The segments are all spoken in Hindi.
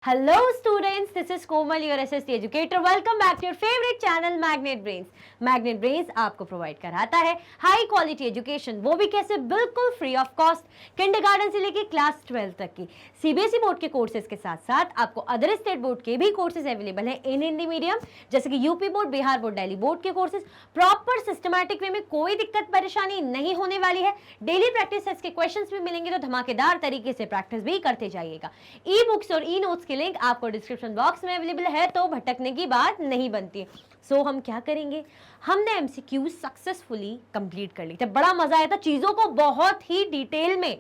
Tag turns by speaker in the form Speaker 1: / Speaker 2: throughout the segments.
Speaker 1: Hello students, this is Komal, your SST educator. Welcome back to your favorite channel Magnet Brains. Magnet Brains आपको प्रोवाइड कराता है हाई क्वालिटी एजुकेशन, वो भी कैसे, बिल्कुल फ्री ऑफ कॉस्ट, किंडरगार्टन से लेके क्लास 12 तक की सीबीएसई बोर्ड के कोर्सेज के साथ साथ आपको अदर स्टेट बोर्ड के भी कोर्सेज अवेलेबल हैं इन हिंदी मीडियम, जैसे कि UP board, Bihar board, Delhi board के कोर्सेज प्रॉपर सिस्टमैटिक वे में, कोई दिक्कत परेशानी नहीं होने वाली है। डेली प्रैक्टिस सेट्स के क्वेश्चंस भी मिलेंगे, तो धमाकेदार तरीके से प्रैक्टिस भी करते जाइएगा। ई बुक्स और ई नोट्स की लिंक आपको डिस्क्रिप्शन बॉक्स में अवेलेबल है, तो भटकने की बात नहीं बनती। सो हम क्या करेंगे, हमने एमसीक्यू सक्सेसफुली कंप्लीट कर ली थी, बड़ा मजा आया था, चीजों को बहुत ही डिटेल में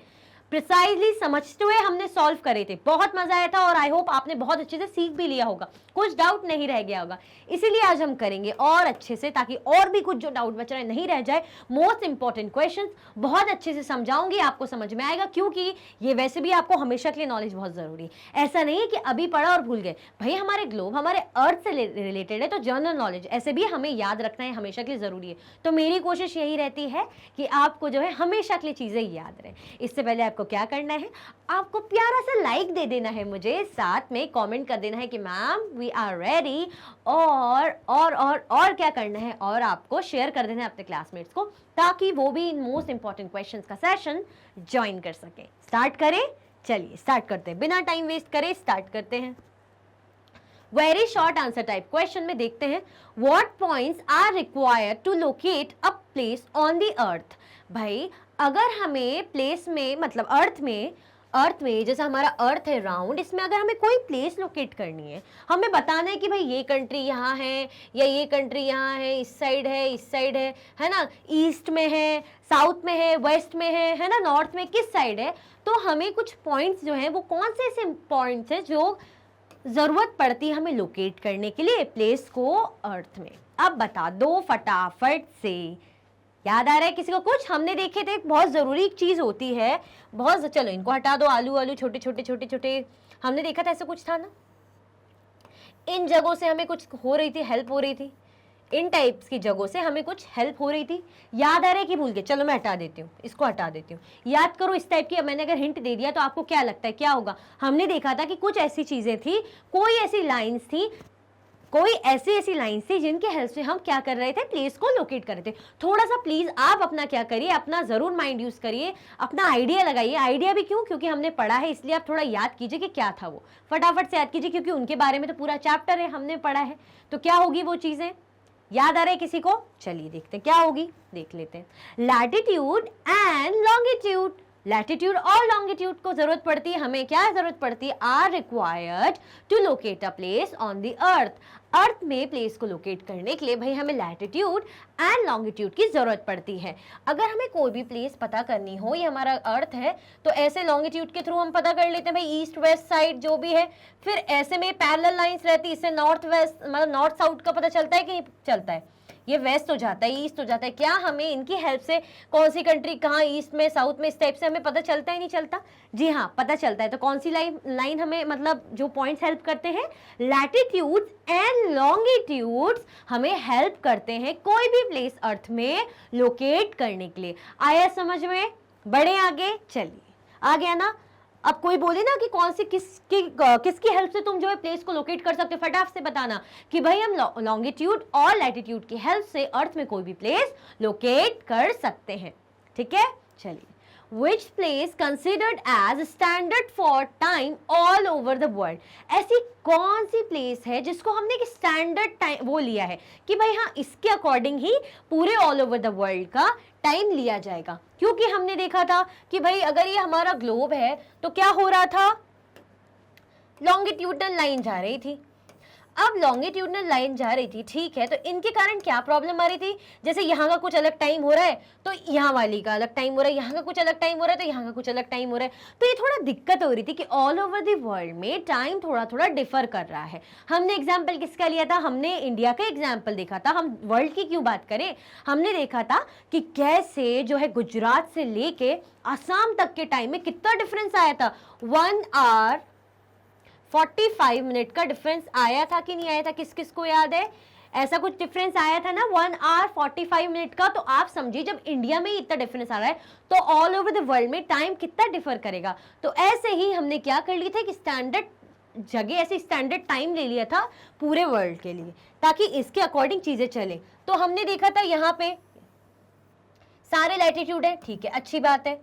Speaker 1: प्रिसाइजली समझते हुए हमने सॉल्व करे थे, बहुत मजा आया था और आई होप आपने बहुत अच्छे से सीख भी लिया होगा, कुछ डाउट नहीं रह गया होगा। इसीलिए आज हम करेंगे और अच्छे से, ताकि और भी कुछ जो डाउट बच रहा है नहीं रह जाए। मोस्ट इंपॉर्टेंट क्वेश्चंस बहुत अच्छे से समझाऊंगी, आपको समझ में आएगा, क्योंकि ये वैसे भी आपको हमेशा के लिए नॉलेज बहुत जरूरी है। ऐसा नहीं है कि अभी पढ़ा और भूल गए, भाई हमारे ग्लोब, हमारे अर्थ से रिलेटेड है, तो जनरल नॉलेज ऐसे भी हमें याद रखना है, हमेशा के लिए जरूरी है। तो मेरी कोशिश यही रहती है कि आपको जो है हमेशा के लिए चीजें याद रहे। इससे पहले आपको क्या करना है, आपको प्यारा सा लाइक दे देना है मुझे, साथ में कमेंट कर देना है कि मैम वी आर रेडी, और क्या करना है, और आपको शेयर कर देना है अपने क्लासमेट्स को, ताकि वो भी इन मोस्ट इंपॉर्टेंट क्वेश्चंस का सेशन ज्वाइन कर सके। स्टार्ट करें, चलिए स्टार्ट करते हैं, बिना टाइम वेस्ट करे स्टार्ट करते हैं। Very short answer type question में देखते हैं, what points are required to locate a place on the earth. भाई अगर हमें प्लेस में, मतलब अर्थ में जैसे हमारा अर्थ है राउंड, इसमें अगर हमें कोई प्लेस लोकेट करनी है, हमें बताना है कि भाई ये कंट्री यहाँ है या ये कंट्री यहाँ है, इस साइड है ना, ईस्ट में है, साउथ में है, वेस्ट में है ना, नॉर्थ में किस साइड है। तो हमें कुछ पॉइंट्स जो हैं वो कौन से ऐसे पॉइंट्स हैं जो जरूरत पड़ती है हमें लोकेट करने के लिए प्लेस को अर्थ में। अब बता दो फटाफट से, याद आ रहा है किसी को कुछ? हमने देखे थे, एक बहुत जरूरी चीज होती है, बहुत, चलो इनको हटा दो, आलू छोटे छोटे हमने देखा था, ऐसा कुछ था ना, इन जगहों से हमें कुछ हो रही थी, हेल्प हो रही थी, इन टाइप्स की जगहों से हमें कुछ हेल्प हो रही थी। याद आ रहा है कि भूल गए? चलो मैं हटा देती हूँ, इसको हटा देती हूँ। याद करो इस टाइप की, मैंने अगर हिंट दे दिया तो आपको क्या लगता है क्या होगा? हमने देखा था कि कुछ ऐसी चीजें थी, कोई ऐसी लाइंस थी, कोई ऐसी लाइंस थी जिनके हेल्प से हम क्या कर रहे थे, प्लेस को लोकेट कर रहे थे। थोड़ा सा प्लीज आप अपना क्या करिए, अपना जरूर माइंड यूज करिए, अपना आइडिया लगाइए। आइडिया भी क्यों? क्योंकि हमने पढ़ा है, इसलिए आप थोड़ा याद कीजिए कि क्या था वो, फटाफट से याद कीजिए, क्योंकि उनके बारे में तो पूरा चैप्टर है, हमने पढ़ा है। तो क्या होगी वो चीजें, याद आ रहा है किसी को? चलिए देखते हैं क्या होगी, देख लेते हैं। लैटिट्यूड एंड लॉन्गिट्यूड, लैटिट्यूड और लॉन्गिट्यूड को जरूरत पड़ती है, हमें क्या जरूरत पड़ती है, are required to locate a place on the earth. Earth में प्लेस को लोकेट करने के लिए भाई हमें लैटिट्यूड एंड लॉन्गिट्यूड की जरूरत पड़ती है। अगर हमें कोई भी प्लेस पता करनी हो, ये हमारा अर्थ है, तो ऐसे लॉन्गिट्यूड के थ्रू हम पता कर लेते हैं भाई ईस्ट वेस्ट साइड जो भी है। फिर ऐसे में पैरेलल लाइंस रहती है, इससे नॉर्थ वेस्ट, मतलब नॉर्थ साउथ का पता चलता है कि नहीं चलता है, ये वेस्ट हो जाता है, ईस्ट हो जाता है। क्या हमें इनकी हेल्प से कौन सी कंट्री कहाँ, ईस्ट में, साउथ में, इस टाइप से हमें पता चलता है नहीं चलता? जी हाँ, पता चलता है। तो कौन सी लाइन हमें, मतलब जो पॉइंट्स हेल्प करते हैं, लैटिट्यूड्स एंड लॉन्गिट्यूड्स हमें हेल्प करते हैं कोई भी प्लेस अर्थ में लोकेट करने के लिए। आया समझ में? बढ़े आगे, चलिए आ गया ना। अब कोई बोले ना कि कौन सी किसकी हेल्प से तुम जो है प्लेस को लोकेट कर सकते हो, फटाफट से बताना कि भाई हम लॉन्गिट्यूड और लैटिट्यूड की हेल्प से अर्थ में कोई भी प्लेस लोकेट कर सकते हैं। ठीक है, चलिए। Which place considered as standard for time all over the world? ऐसी कौन सी प्लेस है जिसको हमने एक स्टैंडर्ड टाइम वो लिया है कि भाई हाँ इसके अकॉर्डिंग ही पूरे ऑल ओवर द वर्ल्ड का टाइम लिया जाएगा? क्योंकि हमने देखा था कि भाई अगर ये हमारा ग्लोब है तो क्या हो रहा था, लॉन्गिट्यूडनल लाइन जा रही थी। अब लॉन्गिट्यूडनल लाइन जा रही थी, ठीक है, तो इनके कारण क्या प्रॉब्लम आ रही थी, जैसे यहाँ का कुछ अलग टाइम हो रहा है तो यहाँ वाली का अलग टाइम हो रहा है, यहाँ का कुछ अलग टाइम हो रहा है तो यहाँ का कुछ अलग टाइम हो रहा है। तो ये थोड़ा दिक्कत हो रही थी कि ऑल ओवर द वर्ल्ड में टाइम थोड़ा थोड़ा डिफर कर रहा है। हमने एग्जाम्पल किसका लिया था? हमने इंडिया का एग्जाम्पल देखा था। हम वर्ल्ड की क्यों बात करें, हमने देखा था कि कैसे जो है गुजरात से लेके असम तक के टाइम में कितना डिफरेंस आया था। 1 आवर 45 मिनट का डिफरेंस आया था कि नहीं आया था? किस किस को याद है? ऐसा कुछ डिफरेंस आया था ना, 1 आवर 45 मिनट का। तो आप समझिए जब इंडिया में इतना डिफरेंस आ रहा है तो ऑल ओवर द वर्ल्ड में टाइम कितना डिफर करेगा। तो ऐसे ही हमने क्या कर ली थी कि स्टैंडर्ड जगह ऐसे स्टैंडर्ड टाइम ले लिया था पूरे वर्ल्ड के लिए ताकि इसके अकॉर्डिंग चीजें चले। तो हमने देखा था यहाँ पे सारे लैटिट्यूड है, ठीक है, अच्छी बात है,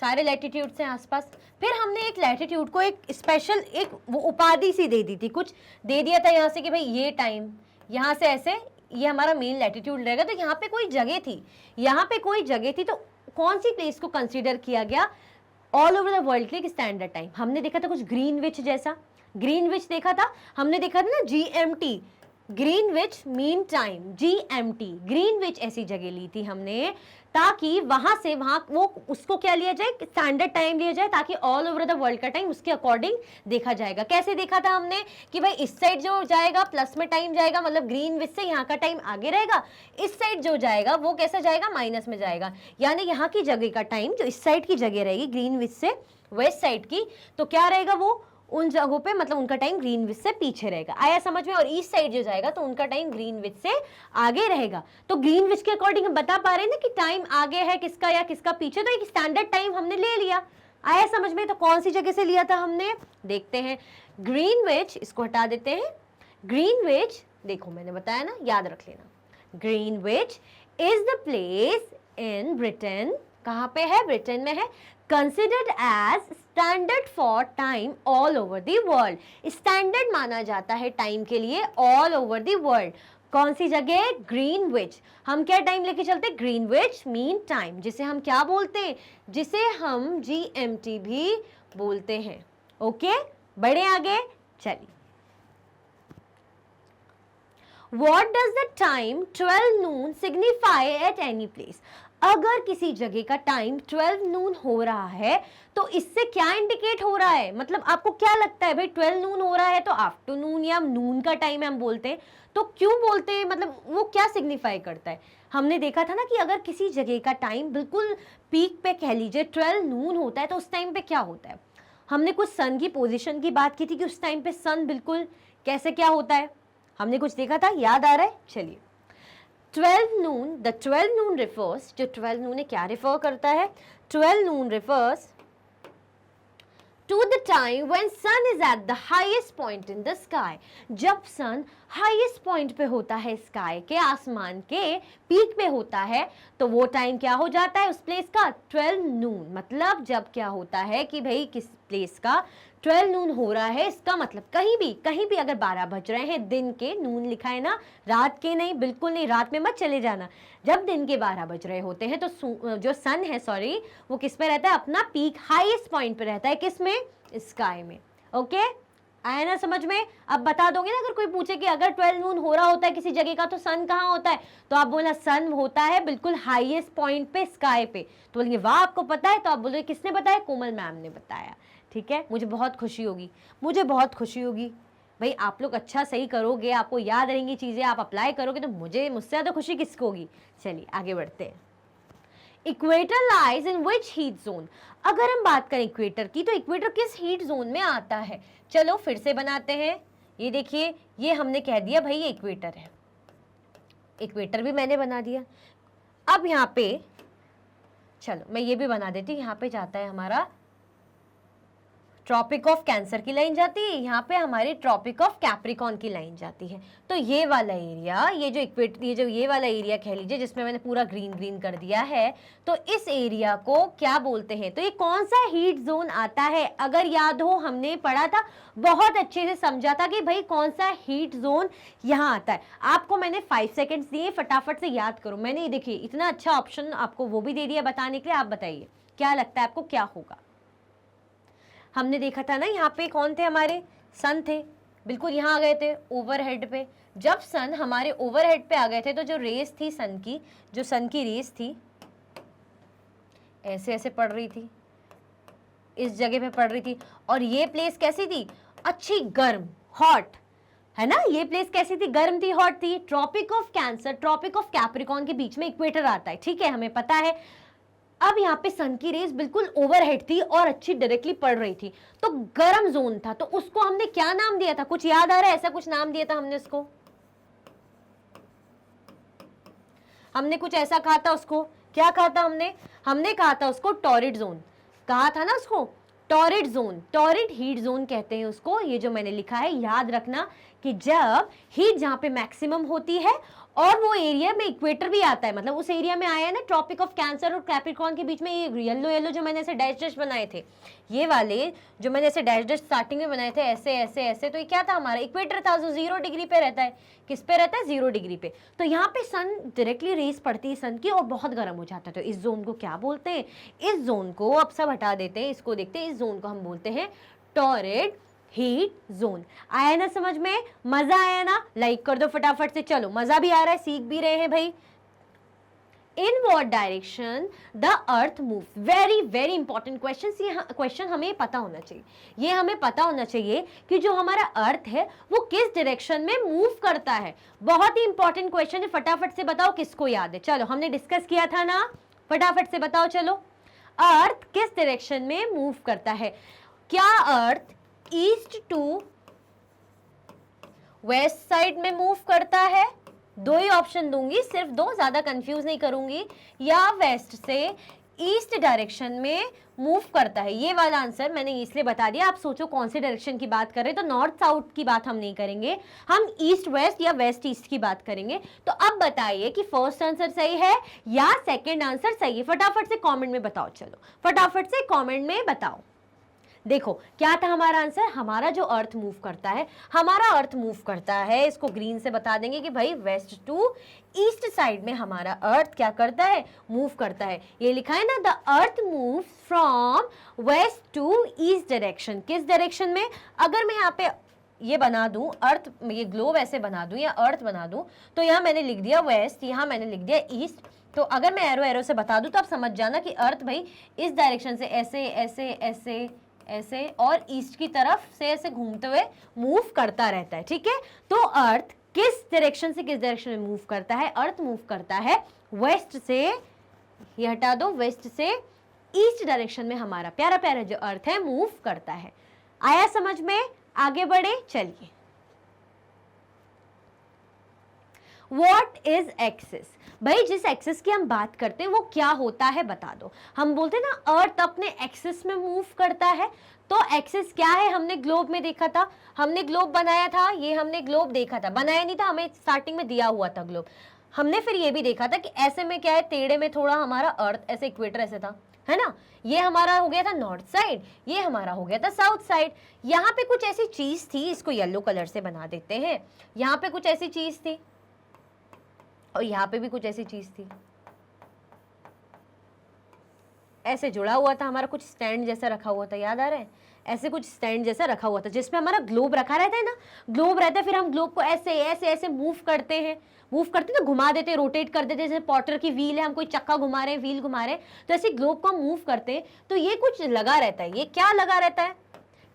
Speaker 1: सारे लैटिट्यूड से आसपास। फिर हमने एक लैटिट्यूड को एक स्पेशल एक वो उपाधि सी दे दी थी, कुछ दे दिया था यहाँ से कि भाई ये टाइम यहाँ से ऐसे ये हमारा मेन लैटिट्यूड रहेगा। तो यहाँ पे कोई जगह थी, यहाँ पे कोई जगह थी, तो कौन सी प्लेस को कंसीडर किया गया ऑल ओवर द वर्ल्ड के लिए स्टैंडर्ड टाइम? हमने देखा था कुछ ग्रीनविच जैसा, ग्रीनविच देखा था, हमने देखा था ना GMT, Greenwich mean time, GMT, Greenwich ऐसी जगह ली थी हमने ताकि वहां से वहां वो उसको क्या लिया जाए, स्टैंडर्ड टाइम लिया जाए, ताकि ऑल ओवर द वर्ल्ड का टाइम उसके अकॉर्डिंग देखा जाएगा। कैसे देखा था हमने कि भाई इस साइड जो जाएगा प्लस में टाइम जाएगा, मतलब ग्रीनविच से यहाँ का टाइम आगे रहेगा, इस साइड जो जाएगा वो कैसा जाएगा, माइनस में जाएगा। यानी यहाँ की जगह का टाइम जो इस साइड की जगह रहेगी ग्रीनविच से वेस्ट साइड की, तो क्या रहेगा वो उन जगहों पे, मतलब उनका टाइम ग्रीनविच से पीछे रहेगा। आया समझ में? और ईस्ट साइड जो जाएगा तो उनका टाइम ग्रीनविच से आगे रहेगा। तो ग्रीनविच के अकॉर्डिंग हम बता पा रहे हैं ना कि टाइम आगे है किसका या किसका पीछे, तो एक स्टैंडर्ड टाइम हमने ले लिया। आया समझ में? तो कौन सी जगह से लिया था हमने, देखते हैं। ग्रीनविच, इसको हटा देते हैं। ग्रीनविच देखो मैंने बताया ना, याद रख लेना। Greenwich is the place in Britain, कहाँ पे है, ब्रिटेन में है, considered as standard for time all over the world, standard माना जाता है टाइम के लिए all over the world। कौन सी जगह, ग्रीनविच। हम क्या टाइम लेके चलते, ग्रीनविच मीन टाइम, जिसे हम क्या बोलते हैं, जिसे हम GMT भी बोलते हैं। ओके, बढ़े आगे, चलिए। What does the time 12 noon signify at any place? अगर किसी जगह का टाइम 12 नून हो रहा है तो इससे क्या इंडिकेट हो रहा है, मतलब आपको क्या लगता है भाई 12 नून हो रहा है तो आफ्टरनून या नून का टाइम हम बोलते हैं, तो क्यों बोलते हैं, मतलब वो क्या सिग्निफाई करता है? हमने देखा था ना कि अगर किसी जगह का टाइम बिल्कुल पीक पे कह लीजिए 12 नून होता है तो उस टाइम पे क्या होता है। हमने कुछ सन की पोजिशन की बात की थी कि उस टाइम पे सन बिल्कुल कैसे क्या होता है, हमने कुछ देखा था, याद आ रहा है? चलिए, 12 noon, the 12 noon refers, जो 12 noon है क्या रिफर करता है, 12 noon refers to the time when sun is at the highest point in the sky, जब सन हाईएस्ट पॉइंट पे होता है स्काई के, आसमान के पीक पे होता है, तो वो टाइम क्या हो जाता है उस प्लेस का, 12 नून। मतलब जब क्या होता है कि भाई किस प्लेस का 12 नून हो रहा है, इसका मतलब कहीं भी अगर 12 बज रहे हैं दिन के, नून लिखा है ना, रात के नहीं, बिल्कुल नहीं, रात में मत चले जाना। जब दिन के 12 बज रहे होते हैं तो जो सन है, सॉरी, वो किस पे रहता है, अपना पीक हाईएस्ट पॉइंट पे रहता है, किस में, स्काई में। ओके, आया ना समझ में? अब बता दोगे ना, अगर कोई पूछे कि अगर 12 नून हो रहा होता है किसी जगह का तो सन कहाँ होता है, तो आप बोलना सन होता है बिल्कुल हाईएस्ट पॉइंट पे स्काई पे। तो बोलेंगे वाह आपको पता है, तो आप बोलोगे किसने बताया, कोमल मैम ने बताया। ठीक है, मुझे बहुत खुशी होगी, मुझे बहुत खुशी होगी भाई, आप लोग अच्छा सही करोगे, आपको याद रहेंगी चीज़ें, आप अप्लाई करोगे तो मुझसे ज़्यादा खुशी किसको होगी। चलिए आगे बढ़ते हैं। Equator lies in which heat zone, अगर हम बात करें इक्वेटर की तो इक्वेटर किस हीट जोन में आता है, चलो फिर से बनाते हैं। ये देखिए, ये हमने कह दिया भाई ये इक्वेटर है, इक्वेटर भी मैंने बना दिया। अब यहाँ पे चलो मैं ये भी बना देती हूँ, यहाँ पे जाता है हमारा ट्रॉपिक ऑफ कैंसर की लाइन जाती है, यहाँ पे हमारी ट्रॉपिक ऑफ कैप्रिकॉन की लाइन जाती है। तो ये वाला एरिया, ये वाला एरिया कह लीजिए जिसमें मैंने पूरा ग्रीन ग्रीन कर दिया है, तो इस एरिया को क्या बोलते हैं, तो ये कौन सा हीट जोन आता है? अगर याद हो हमने पढ़ा था, बहुत अच्छे से समझा था कि भाई कौन सा हीट जोन यहाँ आता है। आपको मैंने 5 सेकेंड्स दिए, फटाफट से याद करो। मैंने देखिए इतना अच्छा ऑप्शन आपको वो भी दे दिया बताने के लिए, आप बताइए क्या लगता है आपको क्या होगा। हमने देखा था ना यहाँ पे कौन थे, हमारे सन थे, बिल्कुल यहाँ आ गए थे ओवरहेड पे। जब सन हमारे ओवरहेड पे आ गए थे तो जो रेस थी सन की, जो सन की रेस थी ऐसे ऐसे पड़ रही थी, इस जगह पे पड़ रही थी, और ये प्लेस कैसी थी, अच्छी गर्म, हॉट है ना। ये प्लेस कैसी थी, गर्म थी, हॉट थी। Tropic of cancer, tropic of capricorn के बीच में इक्वेटर आता है, ठीक है, हमें पता है। अब यहाँ पे सन की रेस बिल्कुल ओवरहेड थी और अच्छी डायरेक्टली पड़ रही थी, तो गर्म जोन था, तो उसको हमने क्या नाम दिया था, कुछ याद आ रहा है, ऐसा कुछ नाम दिया था हमने उसको, हमने कुछ ऐसा कहा था उसको, क्या कहा था हमने कहा था उसको टॉरिड जोन, कहा था ना उसको torrid zone, torrid heat zone कहते हैं उसको। ये जो मैंने लिखा है याद रखना कि जब हीट जहां पे मैक्सिमम होती है और वो एरिया में इक्वेटर भी आता है, मतलब उस एरिया में आया है ना, ट्रॉपिक ऑफ कैंसर और कैप्रिकॉर्न के बीच में ये येलो येलो जो मैंने ऐसे डैश डैश बनाए थे, ये वाले जो मैंने ऐसे डैश डैश स्टार्टिंग में बनाए थे ऐसे ऐसे ऐसे, तो ये क्या था हमारा इक्वेटर था जो 0 डिग्री पे रहता है। किस पे रहता है? 0 डिग्री पे। तो यहाँ पे सन डायरेक्टली रेस पड़ती है सन की और बहुत गर्म हो जाता है। तो इस जोन को क्या बोलते हैं? इस जोन को अब सब हटा देते हैं, इसको देखते हैं। इस जोन को हम बोलते हैं टॉरिड हीट जोन। आया ना समझ में? मजा आया ना? लाइक कर दो फटाफट से। चलो मजा भी आ रहा है, सीख भी रहे हैं भाई। In what direction the earth move? Very very important question. ये क्वेश्चन हमें पता होना चाहिए, ये हमें पता होना चाहिए कि जो हमारा अर्थ है वो किस डायरेक्शन में मूव करता है। बहुत ही इंपॉर्टेंट क्वेश्चन है, फटाफट से बताओ किसको याद है। चलो हमने डिस्कस किया था ना, फटाफट से बताओ। चलो अर्थ किस डायरेक्शन में मूव करता है? क्या अर्थ ईस्ट टू वेस्ट साइड में मूव करता है? दो ही ऑप्शन दूंगी, सिर्फ दो, ज्यादा कंफ्यूज नहीं करूंगी। या वेस्ट से ईस्ट डायरेक्शन में मूव करता है? ये वाला आंसर मैंने इसलिए बता दिया, आप सोचो कौन सी डायरेक्शन की बात कर रहे हैं। तो नॉर्थ साउथ की बात हम नहीं करेंगे, हम ईस्ट वेस्ट या वेस्ट ईस्ट की बात करेंगे। तो अब बताइए कि फर्स्ट आंसर सही है या सेकंड आंसर सही है? फटाफट से कमेंट में बताओ। चलो फटाफट से कमेंट में बताओ। देखो क्या था हमारा आंसर? हमारा जो अर्थ मूव करता है, हमारा अर्थ मूव करता है, इसको ग्रीन से बता देंगे कि भाई वेस्ट टू ईस्ट साइड में हमारा अर्थ क्या करता है? मूव करता है। ये लिखा है ना, the earth move from west to east direction. किस डायरेक्शन में? अगर मैं यहाँ पे ये बना दूं अर्थ, ये ग्लोब ऐसे बना दूं या अर्थ बना दूं, तो यहाँ मैंने लिख दिया वेस्ट, यहाँ मैंने लिख दिया ईस्ट। तो अगर मैं एरो एरो से बता दूं तो आप समझ जाना कि अर्थ भाई इस डायरेक्शन से ऐसे ऐसे ऐसे ऐसे और ईस्ट की तरफ से ऐसे घूमते हुए मूव करता रहता है। ठीक है, तो अर्थ किस डायरेक्शन से किस डायरेक्शन में मूव करता है? अर्थ मूव करता है वेस्ट से, ये हटा दो, वेस्ट से ईस्ट डायरेक्शन में हमारा प्यारा प्यारा जो अर्थ है मूव करता है। आया समझ में? आगे बढ़े, चलिए। What is axis? भाई जिस एक्सिस की हम बात करते हैं वो क्या होता है बता दो। हम बोलते हैं ना अर्थ अपने एक्सिस में मूव करता है, तो एक्सिस क्या है? हमने ग्लोब में देखा था, हमने ग्लोब बनाया था, ये हमने ग्लोब देखा था, बनाया नहीं था, हमें स्टार्टिंग में दिया हुआ था ग्लोब। हमने फिर ये भी देखा था कि ऐसे में क्या है, टेढ़े में थोड़ा हमारा अर्थ ऐसे इक्वेटर ऐसे था, है ना। ये हमारा हो गया था नॉर्थ साइड, ये हमारा हो गया था साउथ साइड। यहाँ पे कुछ ऐसी चीज थी, इसको येलो कलर से बना देते हैं। यहाँ पे कुछ ऐसी चीज थी और यहाँ पे भी कुछ ऐसी चीज थी, ऐसे जुड़ा हुआ था हमारा, कुछ स्टैंड जैसा रखा हुआ था, याद आ रहा है? ऐसे कुछ स्टैंड जैसा रखा हुआ था जिसमें हमारा ग्लोब रखा रहता है ना, ग्लोब रहता है। फिर हम ग्लोब को ऐसे ऐसे ऐसे मूव करते हैं, ना, घुमा देते हैं, रोटेट कर देते हैं, जैसे पॉटर की व्हील है, हम कोई चक्का घुमा रहे हैं, व्हील घुमा रहे हैं, तो ऐसे ग्लोब को हम मूव करते हैं। तो ये कुछ लगा रहता है, ये क्या लगा रहता है?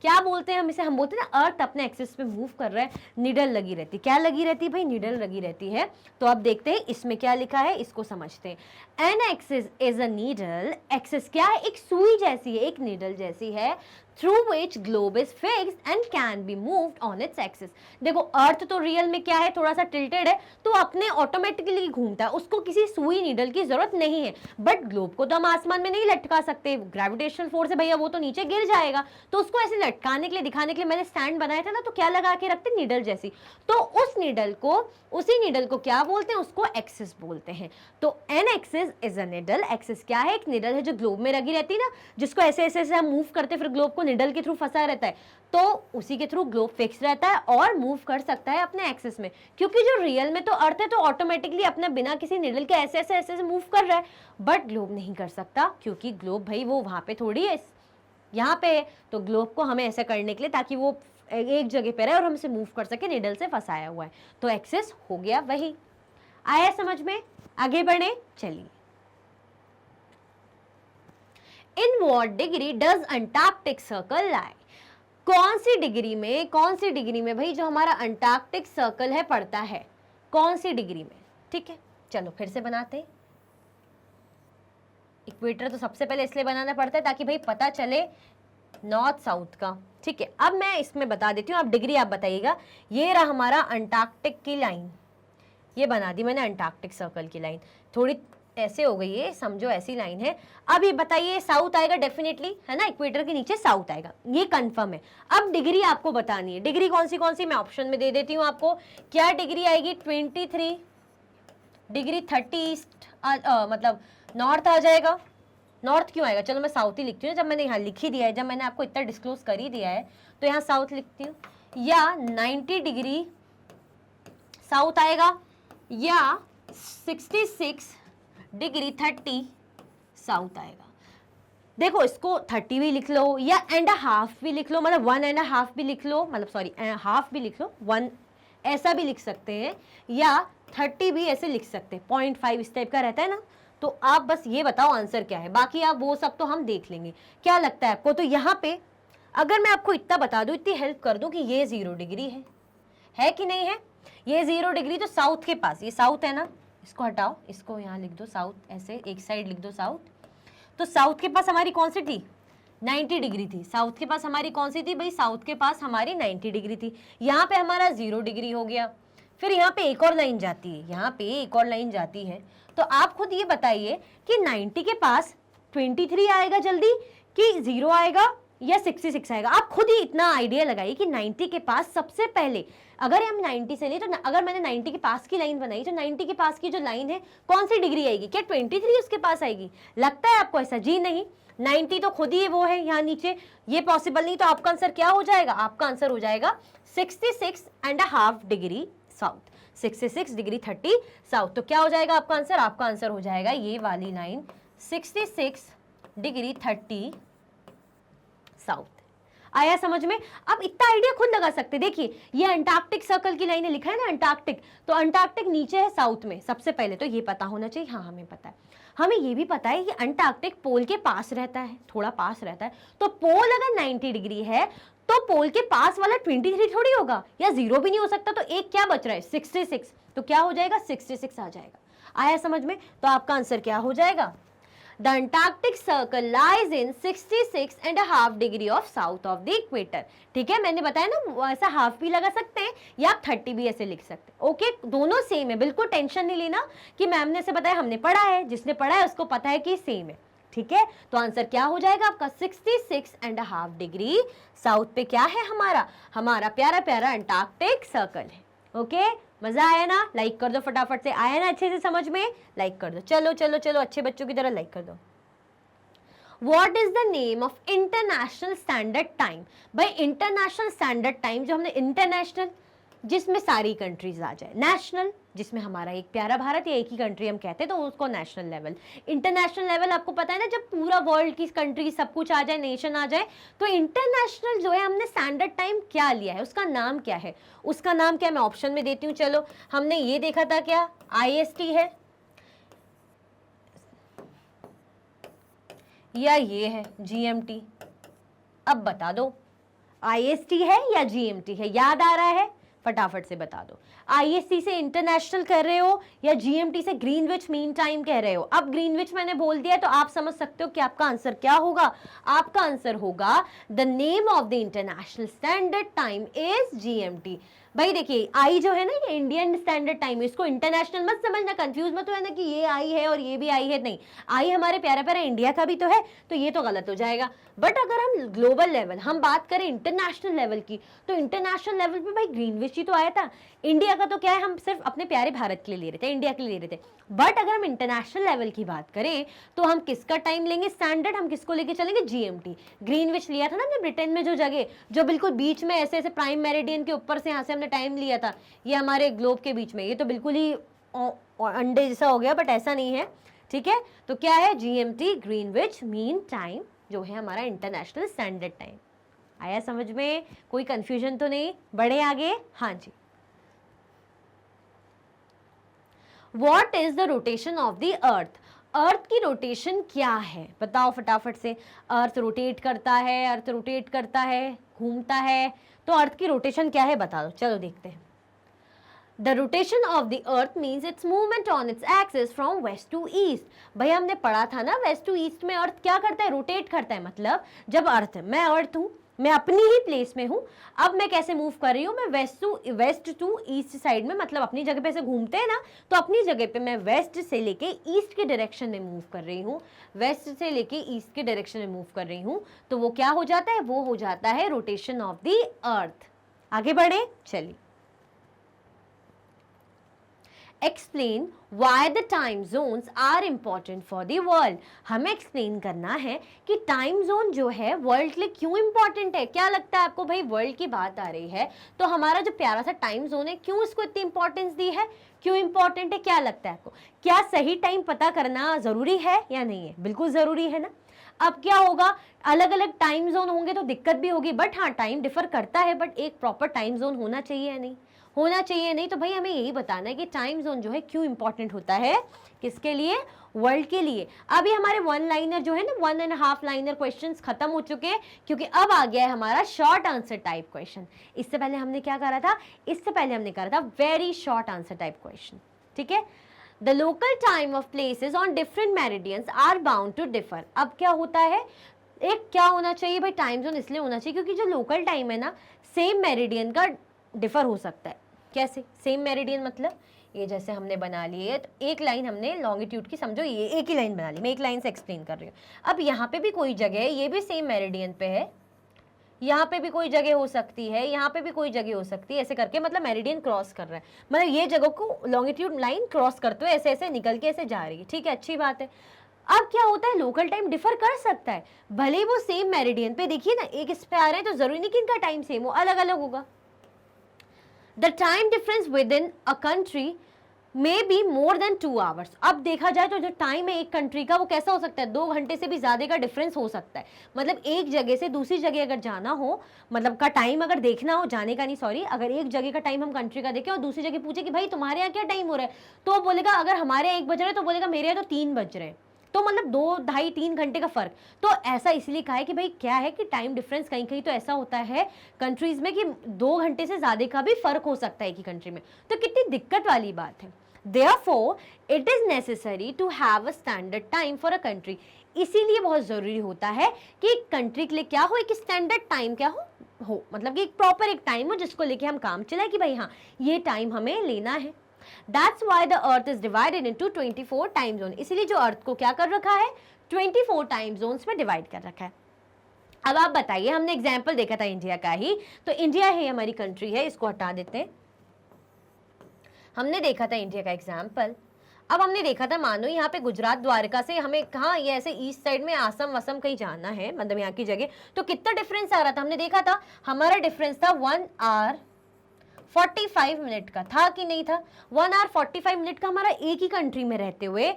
Speaker 1: क्या बोलते हैं हम इसे? हम बोलते हैं ना अर्थ अपने एक्सिस पे मूव कर रहा है, निडल लगी रहती। क्या लगी रहती है भाई? निडल लगी रहती है। तो अब देखते हैं इसमें क्या लिखा है, इसको समझते हैं। An axis is a needle. Axis क्या है? एक सुई जैसी है, एक नीडल जैसी है, through which globe is fixed and can be moved on its axis. देखो अर्थ तो रियल में क्या है, थोड़ा सा टिल्टेड है, तो अपने ऑटोमेटिकली घूमता है, उसको किसी सुई नीडल की जरूरत नहीं है। बट ग्लोब को तो हम आसमान में नहीं लटका सकते, ग्रेविटेशनल फोर्स है भैया, वो तो नीचे गिर जाएगा। तो उसको ऐसे लटकाने के लिए, दिखाने के लिए मैंने स्टैंड बनाया था ना, तो क्या लगा के रखते? नीडल जैसी। तो उस नीडल को, उसी नीडल को क्या बोलते हैं? उसको एक्सिस बोलते हैं। तो an axis is a needle. Axis क्या है? एक नीडल है जो ग्लोब में लगी रहती है ना, जिसको ऐसे ऐसे ऐसे हम मूव करते, फिर ग्लोब को नीडल के थ्रू फंसा रहता है, तो उसी के थ्रू ग्लोब फिक्स रहता है और मूव कर सकता है अपने एक्सिस में। क्योंकि जो रियल में तो अर्थ है, तो ऑटोमेटिकली अपने बिना किसी नीडल के ऐसे ऐसे ऐसे मूव कर रहा है, बट ग्लोब नहीं कर सकता, क्योंकि ग्लोब भाई वो वहां पे थोड़ी है, यहाँ पे। तो ग्लोब को हमें ऐसा करने के लिए, ताकि वो एक जगह पे रहे और हम इसे मूव कर सके, नीडल से फंसाया हुआ है, तो एक्सिस हो गया वही। आया समझ में? आगे बढ़े, चलिए। In what degree does Antarctic circle lie? कौन सी डिग्री में भाई जो हमारा अंटार्कटिक सर्कल है पड़ता है? कौन सी डिग्री में? ठीक है, चलो फिर से बनाते हैं। इक्वेटर तो सबसे पहले इसलिए बनाना पड़ता है ताकि भाई पता चले नॉर्थ साउथ का। ठीक है, अब मैं इसमें बता देती हूँ, अब डिग्री आप बताइएगा। ये रहा हमारा अंटार्कटिक की लाइन, ये बना दी मैंने अंटार्कटिक सर्कल की लाइन। थोड़ी ऐसे हो गई है, समझो ऐसी लाइन है। अब ये बताइए साउथ आएगा डेफिनेटली, है ना, इक्वेटर के नीचे साउथ आएगा, ये कंफर्म है। अब डिग्री आपको बतानी है, डिग्री कौन सी मैं ऑप्शन में दे देती हूँ आपको। क्या डिग्री आएगी? 23 डिग्री 30 ईस्ट, मतलब नॉर्थ आ जाएगा। नॉर्थ क्यों आएगा? चलो मैं साउथ ही लिखती हूँ, जब मैंने यहाँ लिख ही दिया है, जब मैंने आपको इतना डिस्क्लोज कर ही दिया है तो यहाँ साउथ लिखती हूँ। या 90 डिग्री साउथ आएगा, या 66 डिग्री 30 साउथ आएगा। देखो इसको 30 भी लिख लो या एंड हाफ भी लिख लो, मतलब 1.5 भी लिख लो, मतलब सॉरी हाफ भी लिख लो, 1 ऐसा भी लिख सकते हैं, या 30 भी ऐसे लिख सकते हैं, 0.5 इस टाइप का रहता है ना। तो आप बस ये बताओ आंसर क्या है, बाकी आप वो सब तो हम देख लेंगे। क्या लगता है आपको? तो यहाँ पे अगर मैं आपको इतना बता दूं, इतनी हेल्प कर दूं कि ये 0 डिग्री है कि नहीं है? ये 0 डिग्री तो साउथ के पास, ये साउथ है ना, इसको हटाओ, इसको यहाँ लिख दो साउथ, ऐसे एक साइड लिख दो साउथ। तो साउथ के पास हमारी कौन सी थी? 90 डिग्री थी। साउथ के पास हमारी कौन सी थी भाई? साउथ के पास हमारी 90 डिग्री थी। यहाँ पे हमारा 0 डिग्री हो गया। फिर यहाँ पे एक और लाइन जाती है, यहाँ पे एक और लाइन जाती है। तो आप खुद ये बताइए कि 90 के पास 23 आएगा जल्दी, कि 0 आएगा या 66 आएगा? आप खुद ही इतना आइडिया लगाइए कि 90 के पास सबसे पहले, अगर हम 90 से ले तो अगर मैंने 90 के पास की लाइन बनाई तो 90 के पास की जो लाइन है कौन सी डिग्री आएगी? क्या 23 उसके पास आएगी? लगता है आपको ऐसा? जी नहीं, 90 तो खुद ही वो है यहाँ नीचे, ये पॉसिबल नहीं। तो आपका आंसर क्या हो जाएगा? आपका आंसर हो जाएगा 66.5 डिग्री साउथ, 66 डिग्री 30 साउथ। तो क्या हो जाएगा आपका आंसर? आपका आंसर हो जाएगा ये वाली लाइन, 66 डिग्री 30 साउथ। आया समझ में? अब इतना आइडिया खुद लगा सकते। देखिए ये अंटार्कटिक सर्कल की लाइन लिखा है ना, अंटार्कटिक, तो अंटार्कटिक नीचे है साउथ में। सबसे पहले तो ये पता होना चाहिए, हाँ हमें पता है। हमें ये भी पता है कि अंटार्कटिक पोल के पास रहता है, थोड़ा पास रहता है। तो पोल अगर 90 डिग्री है तो पोल के पास वाला 23 थोड़ी होगा, या 0 भी नहीं हो सकता। तो एक क्या बच रहा है? 66। तो क्या हो जाएगा? 66 आ जाएगा। आया समझ में? तो आपका आंसर क्या हो जाएगा? The Antarctic Circle lies in 66.5 degree of south of the equator. ठीक है, मैंने बताया ना, ऐसा हाफ भी लगा सकते हैं या आप 30 भी ऐसे लिख सकते हैं। ओके, दोनों सेम है, बिल्कुल टेंशन नहीं लेना कि मैम ने ऐसे बताया, हमने पढ़ा है, जिसने पढ़ा है उसको पता है कि सेम है। ठीक है, तो आंसर क्या हो जाएगा आपका? 66.5 डिग्री साउथ पे क्या है हमारा प्यारा प्यारा अंटार्कटिक सर्कल है। ओके, मजा आया ना? लाइक कर दो फटाफट से। आया ना अच्छे से समझ में? लाइक कर दो। चलो चलो चलो, अच्छे बच्चों की तरह लाइक कर दो। What is the name of international standard time? भाई इंटरनेशनल स्टैंडर्ड टाइम, जो हमने इंटरनेशनल जिसमें सारी कंट्रीज आ जाए, नेशनल जिसमें हमारा एक प्यारा भारत या एक ही कंट्री हम कहते हैं तो उसको नेशनल लेवल। इंटरनेशनल लेवल आपको पता है ना, जब पूरा वर्ल्ड की कंट्री सब कुछ आ जाए, नेशन आ जाए। तो इंटरनेशनल जो है हमने स्टैंडर्ड टाइम क्या लिया है, उसका नाम क्या है? उसका नाम क्या, मैं ऑप्शन में देती हूँ। चलो, हमने ये देखा था क्या, IST है या ये है GMT? अब बता दो, IST है या GMT है? याद आ रहा है? फटाफट से बता दो। IST से इंटरनेशनल कर रहे हो या GMT से ग्रीनविच मीन टाइम कह रहे हो? अब ग्रीनविच मैंने बोल दिया तो आप समझ सकते हो कि आपका आंसर क्या होगा। आपका आंसर होगा the name of the international standard time is GMT। भाई देखिए, आई जो है ना, ये इंडियन स्टैंडर्ड टाइम है, इसको इंटरनेशनल मत समझना, कंफ्यूज मत हो ना कि ये आई है और ये भी आई है। नहीं, आई हमारे प्यारा प्यारा इंडिया का भी तो है, तो ये तो गलत हो जाएगा। बट अगर हम ग्लोबल लेवल, हम बात करें इंटरनेशनल लेवल की, तो इंटरनेशनल लेवल पे भाई ग्रीनविच ही तो आया था। इंडिया का तो क्या है, हम सिर्फ अपने प्यारे भारत के लिए ले रहे थे, इंडिया के लिए ले रहे थे। बट अगर हम इंटरनेशनल लेवल की बात करें तो हम किसका टाइम लेंगे स्टैंडर्ड? हम किसको लेके चलेंगे? GMT। ग्रीनविच लिया था ना हमने ब्रिटेन में, जो जगह जो बिल्कुल बीच में ऐसे ऐसे प्राइम मेरिडियन के ऊपर से यहाँ से हमने टाइम लिया था, ये हमारे ग्लोब के बीच में। ये तो बिल्कुल ही अंडे जैसा हो गया, बट ऐसा नहीं है। ठीक है, तो क्या है? GMT, ग्रीनविच मीन टाइम, जो है हमारा इंटरनेशनल स्टैंडर्ड टाइम। आया समझ में? कोई कंफ्यूजन तो नहीं? बढ़े आगे? हाँ जी। What is the rotation of the earth? अर्थ की रोटेशन क्या है बताओ फटाफट से। अर्थ रोटेट करता है, अर्थ रोटेट करता है, घूमता है, तो अर्थ की रोटेशन क्या है बता दो। चलो देखते हैं। The rotation of the earth means its movement on its axis from west to east। भाई हमने पढ़ा था ना, वेस्ट टू ईस्ट में अर्थ क्या करता है? रोटेट करता है। मतलब जब अर्थ, मैं अर्थ हूँ, मैं अपनी ही प्लेस में हूँ। अब मैं कैसे मूव कर रही हूँ, मैं वेस्ट टू ईस्ट साइड में, मतलब अपनी जगह पे ऐसे घूमते हैं ना, तो अपनी जगह पे मैं वेस्ट से लेके ईस्ट के डायरेक्शन में मूव कर रही हूँ, वेस्ट से लेके ईस्ट के डायरेक्शन में मूव कर रही हूँ। तो वो क्या हो जाता है, वो हो जाता है रोटेशन ऑफ द अर्थ। आगे बढ़े, चलिए। Explain why the time zones are important for the world. हमें एक्सप्लेन करना है कि टाइम जोन जो है वर्ल्ड के लिए क्यों इंपॉर्टेंट है। क्या लगता है आपको भाई, वर्ल्ड की बात आ रही है तो हमारा जो प्यारा सा टाइम जोन है, क्यों इसको इतनी इंपॉर्टेंस दी है, क्यों इंपॉर्टेंट है, क्या लगता है आपको? क्या सही टाइम पता करना जरूरी है या नहीं है? बिल्कुल जरूरी है ना। अब क्या होगा, अलग अलग टाइम जोन होंगे तो दिक्कत भी होगी, बट हाँ टाइम डिफर करता है, बट एक प्रॉपर टाइम जोन होना चाहिए या नहीं, होना चाहिए नहीं। तो भाई हमें यही बताना है कि टाइम जोन जो है क्यों इंपॉर्टेंट होता है, किसके लिए, वर्ल्ड के लिए। अभी हमारे 1 लाइनर जो है ना, 1.5 लाइनर क्वेश्चंस खत्म हो चुके हैं, क्योंकि अब आ गया है हमारा शॉर्ट आंसर टाइप क्वेश्चन। इससे पहले हमने क्या करा था, इससे पहले हमने करा था very short answer type question, ठीक है। The local time of places on different meridians are bound to differ. अब क्या होता है, एक क्या होना चाहिए भाई, टाइम जोन इसलिए होना चाहिए क्योंकि जो लोकल टाइम है ना, सेम मेरिडियन का डिफर हो सकता है। कैसे सेम मेरिडियन, मतलब ये जैसे हमने बना लिए, तो एक लाइन हमने लॉन्गिट्यूड की, समझो ये एक ही लाइन बना ली, मैं एक लाइन से एक्सप्लेन कर रही हूँ। अब यहाँ पे भी कोई जगह है, ये भी सेम मेरिडियन पे है, यहाँ पे भी कोई जगह हो सकती है, यहाँ पे भी कोई जगह हो सकती है, ऐसे करके मतलब मेरिडियन क्रॉस कर रहा है, मतलब ये जगह को लॉन्गिट्यूड लाइन क्रॉस करते हुए ऐसे ऐसे निकल के ऐसे जा रही है, ठीक है, अच्छी बात है। अब क्या होता है, लोकल टाइम डिफर कर सकता है, भले ही वो सेम मेरिडियन पे, देखिए ना एक इस पे आ रहे हैं तो जरूरी नहीं कि इनका टाइम सेम हो, अलग अलग होगा। The time difference with in a country may be more than 2 hours. अब देखा जाए तो जो टाइम है एक कंट्री का, वो कैसा हो सकता है, 2 घंटे से भी ज्यादा का डिफरेंस हो सकता है। मतलब एक जगह से दूसरी जगह अगर जाना हो, मतलब का टाइम अगर देखना हो, जाने का नहीं सॉरी, अगर एक जगह का टाइम हम कंट्री का देखें और दूसरी जगह पूछे कि भाई तुम्हारे यहाँ क्या टाइम हो रहा है, तो बोलेगा अगर हमारे यहाँ 1 बज रहा है तो बोलेगा मेरे यहाँ तो 3 बज रहे हैं, तो मतलब 2, ढाई, 3 घंटे का फर्क। तो ऐसा इसलिए कहा है कि भाई क्या है कि टाइम डिफरेंस कहीं कहीं तो ऐसा होता है कंट्रीज में कि 2 घंटे से ज्यादा का भी फर्क हो सकता है एक ही कंट्री में, तो कितनी दिक्कत वाली बात है। Therefore, it is necessary to have a standard time for a country. इसीलिए बहुत जरूरी होता है कि एक कंट्री के लिए क्या हो, एक स्टैंडर्ड टाइम क्या हो, मतलब कि एक प्रॉपर एक टाइम हो जिसको लेके हम काम चलाए कि भाई हाँ ये टाइम हमें लेना है। That's why the earth is divided into 24 time zone. इसीलिए जो अर्थ को क्या कर रखा है, 24 टाइम जोन्स में डिवाइड कर रखा है। अब आप बताइए, हमने एग्जाम्पल देखा था इंडिया का ही, तो इंडिया है हमारी कंट्री है, इसको हटा देते हैं। हमने देखा था इंडिया का एग्जाम्पल। अब हमने देखा था, मानो यहाँ पे गुजरात द्वारका से हमें कहाँ, ये ऐसे ईस्ट साइड में आसम वसम कहीं जाना है, मतलब यहाँ की जगह, तो कितना डिफरेंस आ रहा था, हमने देखा था हमारा डिफरेंस था 1 आवर 45 मिनट का, था कि नहीं था। 1 आवर 45 मिनट का हमारा एक ही कंट्री में रहते हुए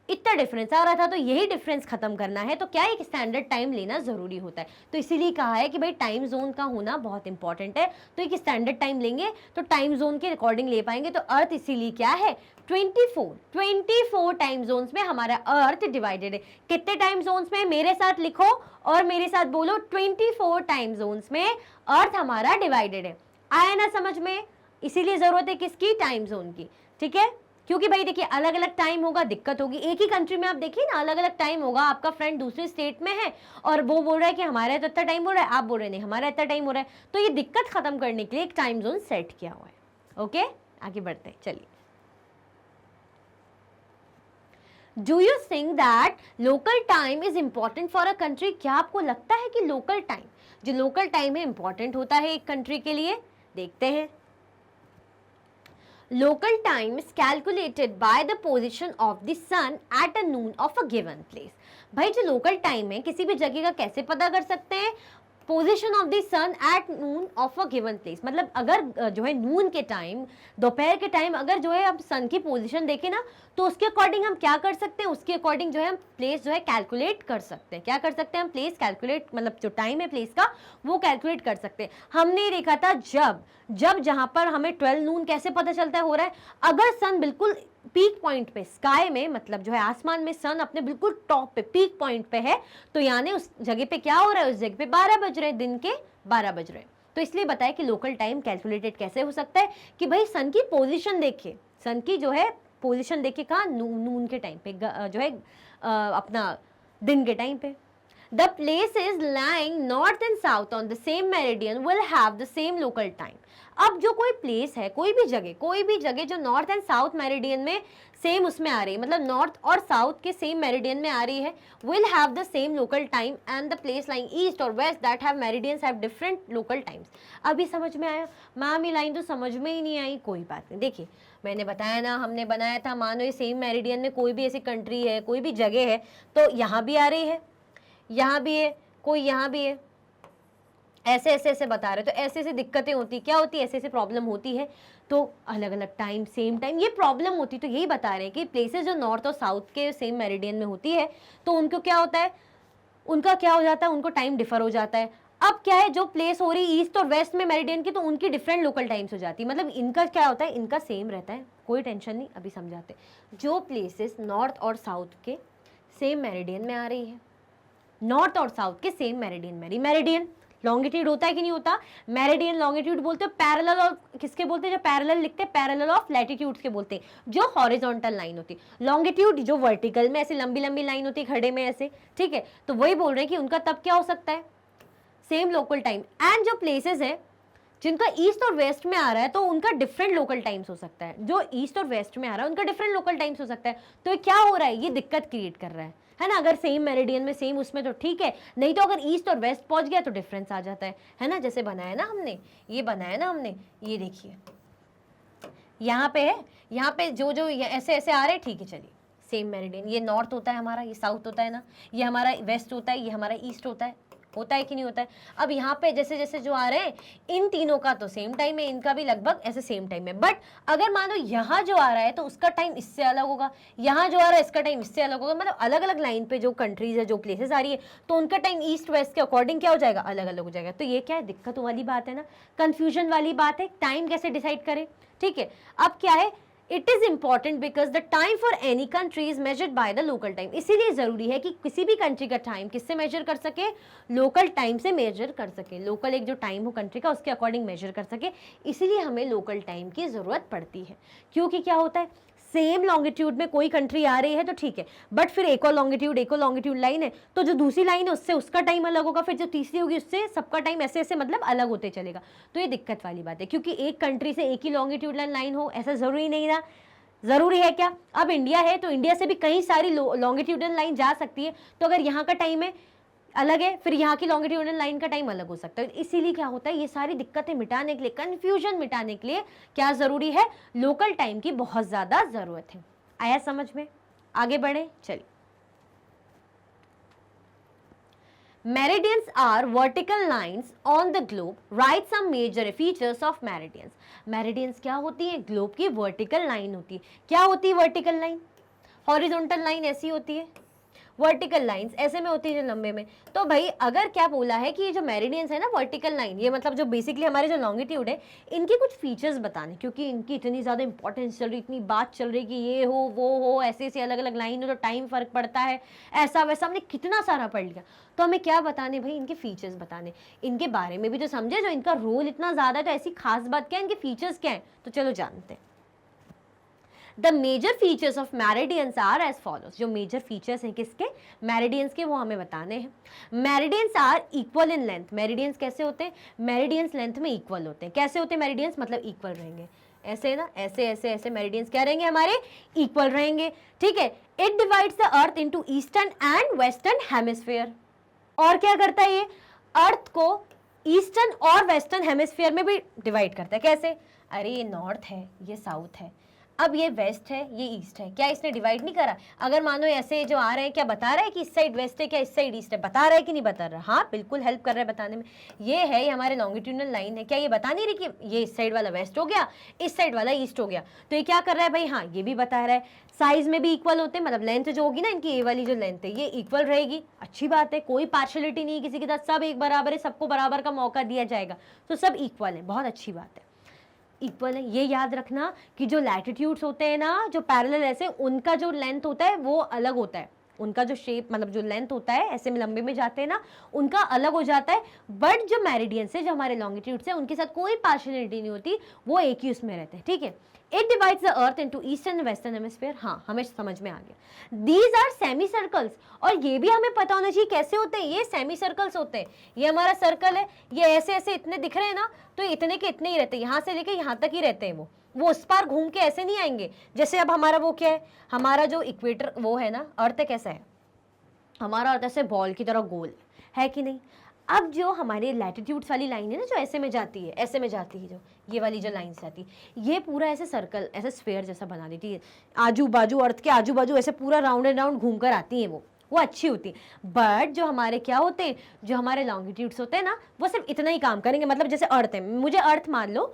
Speaker 1: इतना डिफरेंस आ रहा था। तो यही डिफरेंस खत्म करना है तो क्या एक स्टैंडर्ड टाइम लेना जरूरी होता है। तो इसीलिए कहा है कि भाई टाइम जोन का होना बहुत इंपॉर्टेंट है। तो एक स्टैंडर्ड टाइम लेंगे तो टाइम जोन के अकॉर्डिंग ले पाएंगे। तो अर्थ इसीलिए क्या है, 24 टाइम जोन्स में हमारा अर्थ डिवाइडेड है। कितने टाइम जोन्स में, मेरे साथ लिखो और मेरे साथ बोलो, 24 टाइम जोन्स में अर्थ हमारा डिवाइडेड है। आया ना समझ में? इसीलिए जरूरत है किसकी, टाइम जोन की, ठीक है। क्योंकि भाई देखिए अलग अलग टाइम होगा, दिक्कत होगी। एक ही कंट्री में आप देखिए ना अलग अलग टाइम होगा, आपका फ्रेंड दूसरे स्टेट में है और वो बोल रहा है कि हमारा तो इतना टाइम हो रहा है, आप बोल रहे नहीं हमारा इतना टाइम हो रहा है। तो ये दिक्कत खत्म करने के लिए एक टाइम जोन सेट किया हुआ है। ओके, आगे बढ़ते हैं, चलिए। Do you think that local time is important for a country? क्या आपको लगता है कि लोकल टाइम, जो लोकल टाइम है, इंपॉर्टेंट होता है एक कंट्री के लिए? देखते हैं। Local time is calculated by the position of the sun at a noon of a given place. भाई जो लोकल टाइम है किसी भी जगह का कैसे पता कर सकते हैं? Position of the sun at noon of a given place. मतलब अगर जो है नून के टाइम, दोपहर के टाइम अगर जो है हम सन की पोजीशन देखें ना, तो उसके अकॉर्डिंग हम क्या कर सकते हैं, उसके अकॉर्डिंग जो है हम प्लेस जो है कैलकुलेट कर सकते हैं। क्या कर सकते हैं हम? प्लेस कैलकुलेट, मतलब जो टाइम है प्लेस का वो कैलकुलेट कर सकते हैं। हमने देखा था जब जहां पर हमें 12 नून कैसे पता चलता है हो रहा है, अगर सन बिल्कुल पीक पॉइंट पे स्काई में, मतलब जो है आसमान में सन अपने बिल्कुल टॉप पे पीक पॉइंट पे है, तो यानी उस जगह पे क्या हो रहा है, उस जगह पे 12 बज रहे हैं, दिन के 12 बज रहे हैं। तो इसलिए बताया कि लोकल टाइम कैलकुलेटेड कैसे हो सकता है कि भाई सन की पोजीशन देखिए, सन की जो है पोजीशन देखिए कहाँ, नून के टाइम पे, जो है अपना दिन के टाइम पे। The places lying north and south on the same meridian will have the same local time. अब जो कोई प्लेस है, कोई भी जगह जो नॉर्थ एंड साउथ मेरिडियन में सेम उसमें आ रही है, मतलब नॉर्थ और साउथ के सेम मेरिडियन में आ रही है, will have the same local time and the place lying east और west that have meridians have different local times. अभी समझ में आया? मैम ये लाइन तो समझ में ही नहीं आई। कोई बात नहीं, देखिए मैंने बताया ना, हमने बनाया था, मानो ये सेम मेरिडियन में कोई भी ऐसी कंट्री है, कोई भी जगह है, तो यहाँ भी आ रही है, यहाँ भी है, कोई यहाँ भी है, ऐसे ऐसे ऐसे बता रहे, तो ऐसे ऐसे दिक्कतें होती, क्या होती है, ऐसे ऐसे प्रॉब्लम होती है, तो अलग अलग टाइम सेम टाइम ये प्रॉब्लम होती। तो यही बता रहे हैं कि प्लेसेस जो नॉर्थ और साउथ के सेम मेरिडियन में होती है तो उनको क्या होता है, उनका क्या हो जाता है, उनको टाइम डिफर हो जाता है। अब क्या है, जो प्लेस हो रही ईस्ट और वेस्ट में मेरिडियन की, तो उनकी डिफरेंट लोकल टाइम्स हो जाती है, मतलब इनका क्या होता है, इनका सेम रहता है, कोई टेंशन नहीं। अभी समझाते, जो प्लेसेस नॉर्थ और साउथ के सेम मेरिडियन में आ रही है, नॉर्थ और साउथ के सेम मेरिडियन में, मेरिडियन लॉन्गिट्यूड होता है कि नहीं होता, मेरिडियन लॉन्गिट्यूड बोलते हैं, पैरेलल और किसके बोलते हैं, जो पैरेलल लिखते हैं पैरेलल ऑफ लैटिट्यूड्स के बोलते हैं, जो हॉरिजॉन्टल लाइन होती है। लॉन्गिट्यूड जो वर्टिकल में ऐसी लंबी लंबी लाइन होती है खड़े में ऐसे, ठीक है, तो वही बोल रहे हैं कि उनका तब क्या हो सकता है, सेम लोकल टाइम। एंड जो प्लेसेस है जिनका ईस्ट और वेस्ट में आ रहा है तो उनका डिफरेंट लोकल टाइम्स हो सकता है, जो ईस्ट और वेस्ट में आ रहा है उनका डिफरेंट लोकल टाइम्स हो सकता है। तो ये क्या हो रहा है, ये दिक्कत क्रिएट कर रहा है ना। अगर सेम मेरिडियन में सेम उसमें तो ठीक है, नहीं तो अगर ईस्ट और वेस्ट पहुंच गया तो डिफरेंस आ जाता है ना। जैसे बनाया ना हमने, ये बनाया ना हमने, ये देखिए यहाँ पे है, यहाँ पे जो जो ऐसे ऐसे आ रहे हैं, ठीक है, चलिए सेम मेरिडियन, ये नॉर्थ होता है हमारा, ये साउथ होता है ना, ये हमारा वेस्ट होता है, ये हमारा ईस्ट होता है कि नहीं होता है। अब यहाँ पे जैसे जैसे जो आ रहे हैं, इन तीनों का तो सेम टाइम है, इनका भी लगभग ऐसे सेम टाइम है, बट अगर मान लो यहाँ जो आ रहा है तो उसका टाइम इससे अलग होगा, यहाँ जो आ रहा है इसका टाइम इससे अलग होगा, मतलब अलग अलग लाइन पे जो कंट्रीज है, जो प्लेसेस आ रही है, तो उनका टाइम ईस्ट वेस्ट के अकॉर्डिंग क्या हो जाएगा, अलग अलग हो जाएगा। तो ये क्या है, दिक्कत वाली बात है ना, कंफ्यूजन वाली बात है, टाइम कैसे डिसाइड करें, ठीक है। अब क्या है, it is important because the time for any country is measured by the local time. इसीलिए जरूरी है कि किसी भी कंट्री का टाइम किससे मेजर कर सके, लोकल टाइम से मेजर कर सके। लोकल एक जो टाइम हो कंट्री का उसके अकॉर्डिंग मेजर कर सके, इसीलिए हमें लोकल टाइम की जरूरत पड़ती है। क्योंकि क्या होता है, सेम लॉन्गिट्यूड में कोई कंट्री आ रही है तो ठीक है, बट फिर एक और लॉन्गिट्यूड लाइन है, तो जो दूसरी लाइन है उससे उसका टाइम अलग होगा, फिर जो तीसरी होगी उससे सबका टाइम ऐसे ऐसे मतलब अलग होते चलेगा। तो ये दिक्कत वाली बात है, क्योंकि एक कंट्री से एक ही लॉन्गिट्यूड लाइन हो ऐसा जरूरी नहीं ना। जरूरी है क्या, अब इंडिया है तो इंडिया से भी कई सारी लॉन्गिट्यूडल लाइन जा सकती है, तो अगर यहाँ का टाइम है अलग है, फिर यहाँ की लॉन्गिट्यूडल लाइन का टाइम अलग हो सकता है। इसीलिए क्या होता है, ये सारी दिक्कतें मिटाने के लिए, कंफ्यूजन मिटाने के लिए क्या जरूरी है, लोकल टाइम की बहुत ज्यादा जरूरत है। आया समझ में? आगे बढ़े, चलिए। Meridians are vertical lines on the globe. Write some major features of meridians. Meridians क्या होती है, ग्लोब की वर्टिकल लाइन होती है। क्या होती है वर्टिकल लाइन, हॉरिजॉन्टल लाइन ऐसी होती है, वर्टिकल लाइंस ऐसे में होती है जो लंबे में। तो भाई अगर क्या बोला है कि ये जो मेरिडियंस है ना, वर्टिकल लाइन, ये मतलब जो बेसिकली हमारे जो लॉन्गिट्यूड है, इनके कुछ फीचर्स बताने, क्योंकि इनकी इतनी ज़्यादा इंपॉर्टेंस चल रही, इतनी बात चल रही कि ये हो वो हो, ऐसे ऐसे अलग अलग लाइन हो तो टाइम फर्क पड़ता है, ऐसा वैसा हमने कितना सारा पढ़ लिया। तो हमें क्या बताने भाई, इनके फीचर्स बताने, इनके बारे में भी तो समझे, जो इनका रोल इतना ज़्यादा है तो ऐसी खास बात क्या है, इनके फीचर्स क्या है, तो चलो जानते हैं। The major features of meridians are as follows. जो major features हैं किसके, मेरिडियंस के, वो हमें बताने हैं। Meridians are equal in length. Meridians कैसे होते हैं, मेरिडियंस लेंथ में इक्वल होते हैं। कैसे होते हैं मेरिडियंस, मतलब इक्वल रहेंगे, ऐसे ना, ऐसे ऐसे ऐसे मेरिडियंस क्या रहेंगे हमारे, इक्वल रहेंगे, ठीक है। It divides the earth into eastern and western hemisphere. और क्या करता है ये, अर्थ को ईस्टर्न और वेस्टर्न हेमिस्फीयर में भी डिवाइड करता है। कैसे, अरे ये नॉर्थ है, ये साउथ है, अब ये वेस्ट है, ये ईस्ट है, क्या इसने डिवाइड नहीं करा। अगर मानो ऐसे जो आ रहे हैं, क्या बता रहा है कि इस साइड वेस्ट है, क्या इस साइड ईस्ट है, बता रहा है कि नहीं बता रहा, हाँ बिल्कुल हेल्प कर रहा है बताने में। ये है, ये हमारे लॉन्गिट्यूडनल लाइन है, क्या ये बता नहीं रही कि ये इस साइड वाला वेस्ट हो गया, इस साइड वाला ईस्ट हो गया, तो ये क्या कर रहा है भाई, हाँ ये भी बता रहा है। साइज में भी इक्वल होते हैं, मतलब लेंथ जो होगी ना इनकी, ये वाली जो लेंथ है ये इक्वल रहेगी, अच्छी बात है, कोई पार्शलिटी नहीं किसी के साथ, सब एक बराबर है, सबको बराबर का मौका दिया जाएगा, तो सब इक्वल है, बहुत अच्छी बात है, इक्वल है। ये याद रखना कि जो लैटिट्यूड्स होते हैं ना, जो पैरेलल ऐसे, उनका जो लेंथ होता है वो अलग होता है, उनका जो शेप मतलब जो लेंथ होता है ऐसे में लंबे में जाते हैं ना, उनका अलग हो जाता है। बट जो मेरिडियंस है, जो हमारे लॉन्गिट्यूड्स है, उनके साथ कोई पार्शियलिटी नहीं होती, वो एक ही उसमें रहते हैं, ठीक है। It divides the earth into eastern and western hemisphere. हाँ, हमें समझ में आ गया। दीज आर सेमी सर्कल्स, और ये भी हमें पता होना चाहिए कैसे होते हैं। ये सेमी सर्कल्स होते हैं। ये हमारा सर्कल है, ये ऐसे ऐसे इतने दिख रहे हैं ना, तो इतने के इतने ही रहते हैं, यहाँ से लेके यहाँ तक ही रहते हैं। वो उस पार घूम के ऐसे नहीं आएंगे। जैसे अब हमारा वो क्या है, हमारा जो इक्वेटर वो है ना, अर्थ कैसा है, हमारा अर्थ ऐसे बॉल की तरह गोल है कि नहीं। अब जो हमारे लैटिट्यूड्स वाली लाइन है ना, जो ऐसे में जाती है, ऐसे में जाती है, जो ये वाली जो लाइन जाती है, ये पूरा ऐसे सर्कल, ऐसे स्फेयर जैसा बना देती है। आजू बाजू अर्थ के आजू बाजू ऐसे पूरा राउंड एंड राउंड घूम कर आती है, वो अच्छी होती है। बट जो हमारे क्या होते हैं, जो हमारे लॉन्गिट्यूड्स होते हैं ना, वो सिर्फ इतना ही काम करेंगे। मतलब जैसे अर्थ है, मुझे अर्थ मान लो,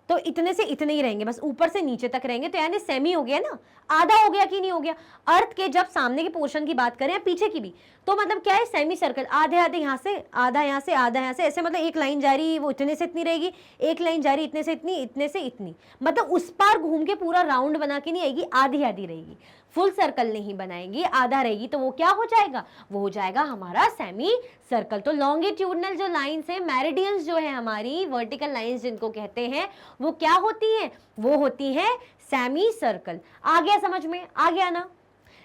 Speaker 1: तो इतने से इतने ही रहेंगे, बस ऊपर से नीचे तक रहेंगे। तो यानी सेमी हो गया ना, आधा हो गया कि नहीं हो गया। अर्थ के जब सामने के पोर्शन की बात करें या पीछे की भी, तो मतलब क्या है, सेमी सर्कल, आधे आधे यहाँ से, आधा यहाँ से, आधा यहाँ से, ऐसे मतलब एक लाइन जा रही, वो इतने से इतनी रहेगी, एक लाइन जा रही इतने से इतनी, इतने से इतनी, मतलब उस पार घूम के पूरा राउंड बना के नहीं आएगी, आधी आधी रहेगी, फुल सर्कल नहीं बनाएगी, आधा रहेगी। तो वो क्या हो जाएगा, वो हो जाएगा हमारा सेमी सर्कल। तो लॉन्गिट्यूडनल जो लाइंस है, मेरिडियंस जो है हमारी, वर्टिकल लाइंस जिनको कहते हैं, वो क्या होती है, वो होती है सेमी सर्कल। आ गया समझ में, आ गया ना।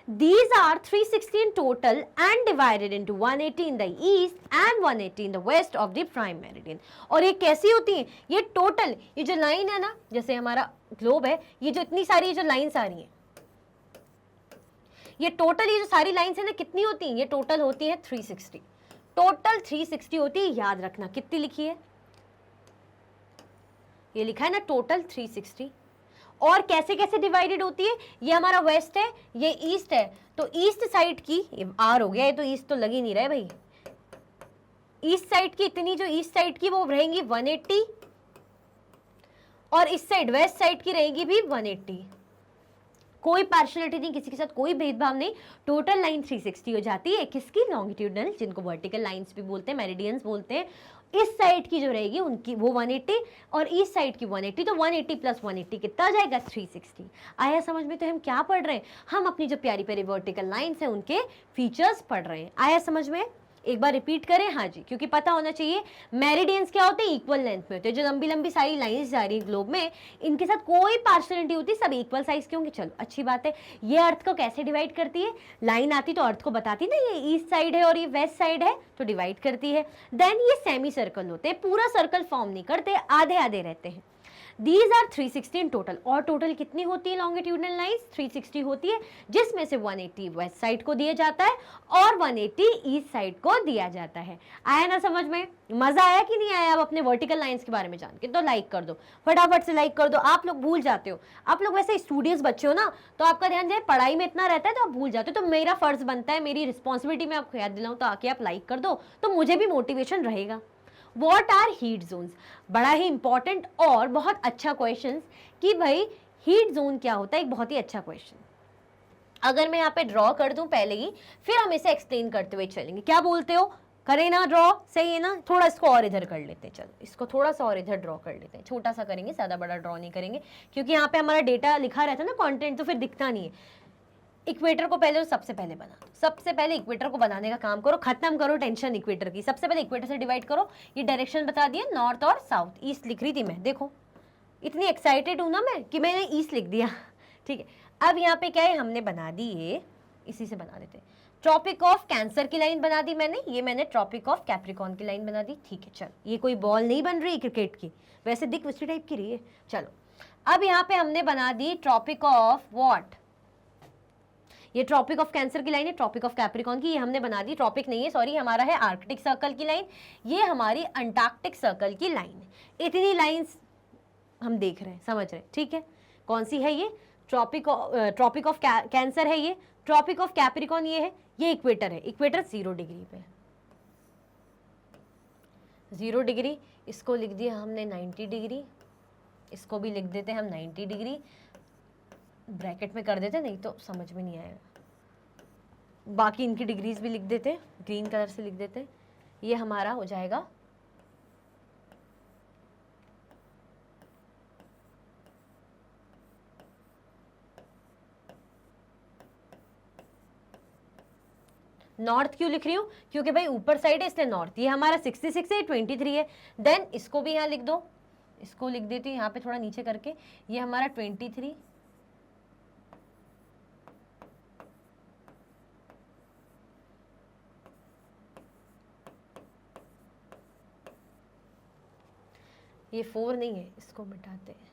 Speaker 1: These are 360 in total and divided into 180 in the east and 180 in the west of the prime meridian. और ये कैसी होती है, ये टोटल, ये जो लाइन है ना, जैसे हमारा ग्लोब है, ये जो इतनी सारी जो लाइंस आ रही हैं, ये टोटल, ये जो सारी लाइंस है ना, कितनी होती हैं, ये टोटल होती है 360, टोटल 360 होती है। याद रखना कितनी लिखी है, ये लिखा है ना टोटल 360। और कैसे कैसे डिवाइडेड होती है, ये हमारा वेस्ट है, ये ईस्ट है, तो ईस्ट साइड की, आर हो गया, ये तो ईस्ट तो लग ही नहीं रहा है भाई, ईस्ट साइड की इतनी, जो ईस्ट साइड की वो रहेंगी 180, और इस साइड वेस्ट साइड की रहेगी भी 180। कोई पार्शियलिटी नहीं, किसी के साथ कोई भेदभाव नहीं, टोटल लाइन 360 हो जाती है। किसकी, लॉन्गिट्यूडनल, जिनको वर्टिकल लाइंस भी बोलते हैं, मेरिडियंस बोलते हैं। इस साइड की जो रहेगी उनकी वो 180, और इस साइड की 180, तो 180 प्लस 180 कितना आ जाएगा, 360। आया समझ में। तो हम क्या पढ़ रहे हैं, हम अपनी जो प्यारी प्यारी वर्टिकल लाइंस हैं उनके फीचर्स पढ़ रहे हैं। आया समझ में, एक बार रिपीट करें, हाँ जी, क्योंकि पता होना चाहिए। मेरिडियंस क्या होते हैं, इक्वल लेंथ में होते हैं। जो लंबी लंबी सारी लाइंस जा रही है ग्लोब में, इनके साथ कोई पार्शियलिटी होती, सब इक्वल साइज के होंगे। चलो अच्छी बात है। ये अर्थ को कैसे डिवाइड करती है, लाइन आती तो अर्थ को बताती ना, ये ईस्ट साइड है और ये वेस्ट साइड है, तो डिवाइड करती है। देन ये सेमी सर्कल होते हैं, पूरा सर्कल फॉर्म नहीं करते, आधे आधे रहते हैं। These are 360 in total, और टोटल कितनी होती है लॉन्गिट्यूडनल लाइंस, 360 होती है, जिसमें से 180 वेस्ट साइड को दिया जाता है और 180 ईस्ट साइड को दिया जाता है। आया ना समझ में, मजा आया कि नहीं आया। अब अपने वर्टिकल लाइंस के बारे में जान के तो लाइक कर दो, फटाफट से लाइक कर दो। आप लोग भूल जाते हो, आप लोग वैसे स्टूडियस बच्चे हो ना, तो आपका ध्यान जाए पढ़ाई में इतना रहता है तो आप भूल जाते हो। तो मेरा फर्ज बनता है, मेरी रिस्पॉन्सिबिलिटी में आपको याद दिलाऊं, तो आके आप लाइक कर दो, तो मुझे भी मोटिवेशन रहेगा। What are heat zones? बड़ा ही इंपॉर्टेंट और बहुत अच्छा क्वेश्चन कि भाई हीट जोन क्या होता है, एक बहुत ही अच्छा क्वेश्चन। अगर मैं यहाँ पे ड्रॉ कर दूं पहले ही, फिर हम इसे एक्सप्लेन करते हुए चलेंगे। क्या बोलते हो, करें ना ड्रॉ, सही है ना। थोड़ा इसको और इधर कर लेते हैं, चलो इसको थोड़ा सा और इधर ड्रॉ कर लेते हैं, छोटा सा करेंगे, ज़्यादा बड़ा ड्रॉ नहीं करेंगे, क्योंकि यहाँ पे हमारा डेटा लिखा रहता है ना, कंटेंट, तो फिर दिखता नहीं है। इक्वेटर को पहले, सबसे पहले बना दो, सबसे पहले इक्वेटर को बनाने का काम करो, खत्म करो टेंशन इक्वेटर की। सबसे पहले इक्वेटर से डिवाइड करो। ये डायरेक्शन बता दिया, नॉर्थ और साउथ, ईस्ट लिख रही थी मैं, देखो इतनी एक्साइटेड हूं ना मैं कि मैंने ईस्ट लिख दिया। ठीक है, अब यहाँ पे क्या है, हमने बना दी ये, इसी से बना देते। ट्रॉपिक ऑफ कैंसर की लाइन बना दी मैंने, ये मैंने ट्रॉपिक ऑफ कैप्रिकॉन की लाइन बना दी। ठीक है, चलो ये कोई बॉल नहीं बन रही क्रिकेट की, वैसे दिख उसी टाइप की रही है। चलो अब यहाँ पे हमने बना दी ट्रॉपिक ऑफ वॉट, ये ट्रॉपिक ऑफ कैंसर की लाइन है, ट्रॉपिक ऑफ कैप्रिकॉन की ये हमने बना दी, ट्रॉपिक नहीं है सॉरी, हमारा है आर्कटिक सर्कल की लाइन, ये हमारी अंटार्कटिक सर्कल की लाइन है। इतनी लाइंस हम देख रहे हैं, समझ रहे हैं, ठीक है। कौन सी है ये, ट्रॉपिक ऑफ कैंसर है ये, ट्रॉपिक ऑफ कैप्रिकॉन ये है, ये इक्वेटर है, इक्वेटर 0 डिग्री पे, 0 डिग्री, इसको लिख दिया हमने 90 डिग्री, इसको भी लिख देते हैं हम 90 डिग्री, ब्रैकेट में कर देते, नहीं तो समझ में नहीं आएगा। बाकी इनकी डिग्रीज भी लिख देते, ग्रीन कलर से लिख देते, ये हमारा हो जाएगा नॉर्थ क्यों लिख रही हूँ, क्योंकि भाई ऊपर साइड है इसलिए नॉर्थ। ये हमारा 66 है, 23 है। देन इसको भी यहाँ लिख दो, इसको लिख देती हूँ यहाँ पे थोड़ा नीचे करके, ये हमारा 23, ये 4 नहीं है, इसको मिटाते हैं।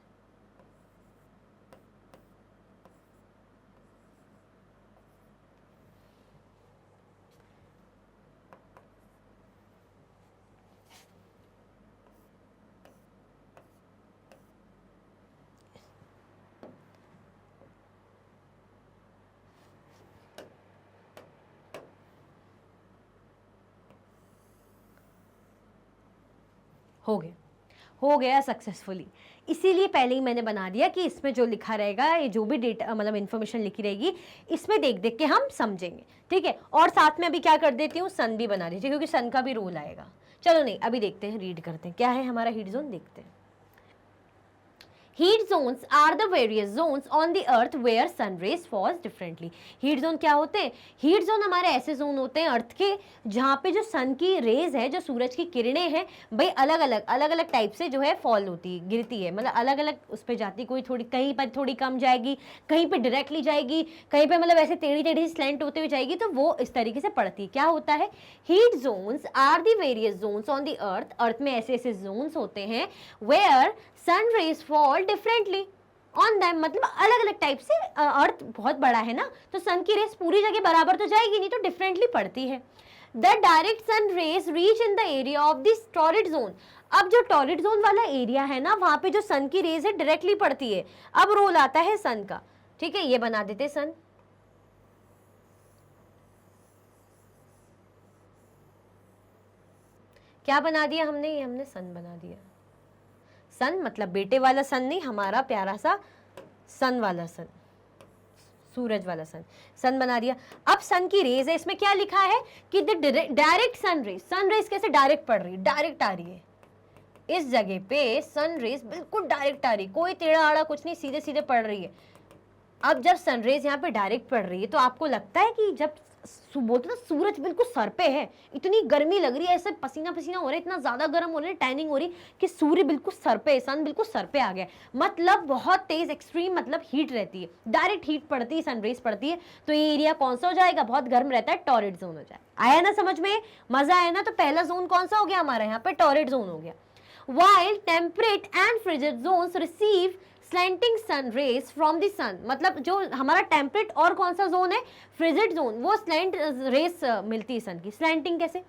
Speaker 1: हो गया सक्सेसफुली। इसीलिए पहले ही मैंने बना दिया कि इसमें जो लिखा रहेगा, ये जो भी डेटा मतलब इन्फॉर्मेशन लिखी रहेगी, इसमें देख देख के हम समझेंगे, ठीक है। और साथ में अभी क्या कर देती हूँ, सन भी बना दीजिए, क्योंकि सन का भी रोल आएगा। चलो नहीं, अभी देखते हैं, रीड करते हैं क्या है हमारा हीट जोन, देखते हैं। Heat zones are the various zones on the earth where sun rays falls differently. Heat zone क्या होते हैं? हीट जोन हमारे ऐसे जोन होते हैं अर्थ के जहाँ पे जो सन की रेज है, जो सूरज की किरणें हैं, भाई अलग अलग टाइप से जो है फॉल होती है, गिरती है, मतलब अलग अलग उस पर जाती, कोई थोड़ी कहीं पर थोड़ी कम जाएगी, कहीं पे डायरेक्टली जाएगी, कहीं पे मतलब ऐसे टेढ़ी टेढ़ी स्लैंट होते हुए जाएगी, तो वो इस तरीके से पड़ती है। क्या होता है? Heat zones are the various zones on the earth में ऐसे ऐसे जोन्स होते हैं where sun rays fall differently on them, मतलब अलग अलग टाइप से। अर्थ बहुत बड़ा है ना, तो सन की रेज पूरी जगह बराबर तो जाएगी नहीं, तो डिफरेंटली पड़ती है। The direct sun rays reach in the area of this torrid zone. अब जो टॉरिड जोन वाला एरिया है ना, वहां पे जो सन की रेज है डायरेक्टली पड़ती है। अब रोल आता है सन का, ठीक है, ये बना देते सन। क्या बना दिया हमने? ये हमने सन बना दिया। सन मतलब बेटे वाला सन नहीं, हमारा प्यारा सा सन वाला सन, सूरज वाला सन, सन बना दिया। अब सन की रेज है, इसमें क्या लिखा है कि द डायरेक्ट सन रेज कैसे डायरेक्ट पड़ रही है, डायरेक्ट आ रही है इस जगह पे, सन रेज बिल्कुल डायरेक्ट आ रही, कोई टेढ़ा आड़ा कुछ नहीं, सीधे सीधे पड़ रही है। अब जब सनरेज यहाँ पे डायरेक्ट पड़ रही है, तो आपको लगता है कि जब बोलते ना सूरज बिल्कुल सर पे है, इतनी गर्मी लग रही है, ऐसे पसीना पसीना हो रहा है, इतना ज्यादा गर्म हो रहा है, टैनिंग हो रही कि सूर्य बिल्कुल सर पे, सन बिल्कुल सर पे आ गया, मतलब बहुत तेज एक्सट्रीम मतलब हीट रहती है, डायरेक्ट हीट पड़ती है, सनरेज पड़ती है, तो ये एरिया कौन सा हो जाएगा? बहुत गर्म रहता है, टॉरिड जोन हो जाएगा। आया ना समझ में? मजा आया ना? तो पहला जोन कौन सा हो गया हमारा? यहाँ पे टॉरिड जोन हो गया। While temperate and frigid zones receive slanting sun rays from the sun, मतलब जो हमारा टेम्परेट और कौन सा जोन है? फ्रिजिड जोन, वो स्लैंट रेस मिलती है सन की। स्लैंटिंग कैसे?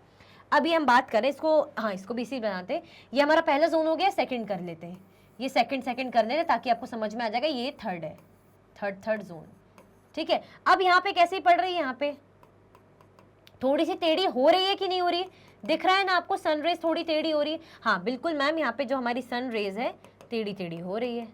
Speaker 1: अभी हम बात करें इसको, हाँ इसको भी इसी बनाते हैं। ये हमारा पहला जोन हो गया, सेकंड कर लेते हैं, ये सेकंड कर लेते हैं ताकि आपको समझ में आ जाएगा। ये थर्ड है, थर्ड जोन, ठीक है। अब यहाँ पे कैसे पड़ रही है? यहाँ पे थोड़ी सी टेढ़ी हो रही है कि नहीं हो रही? दिख रहा है ना आपको, सनरेज थोड़ी टेढ़ी हो रही है। हाँ बिल्कुल मैम, यहाँ पे जो हमारी सनरेज है टेढ़ी टेढ़ी हो रही है,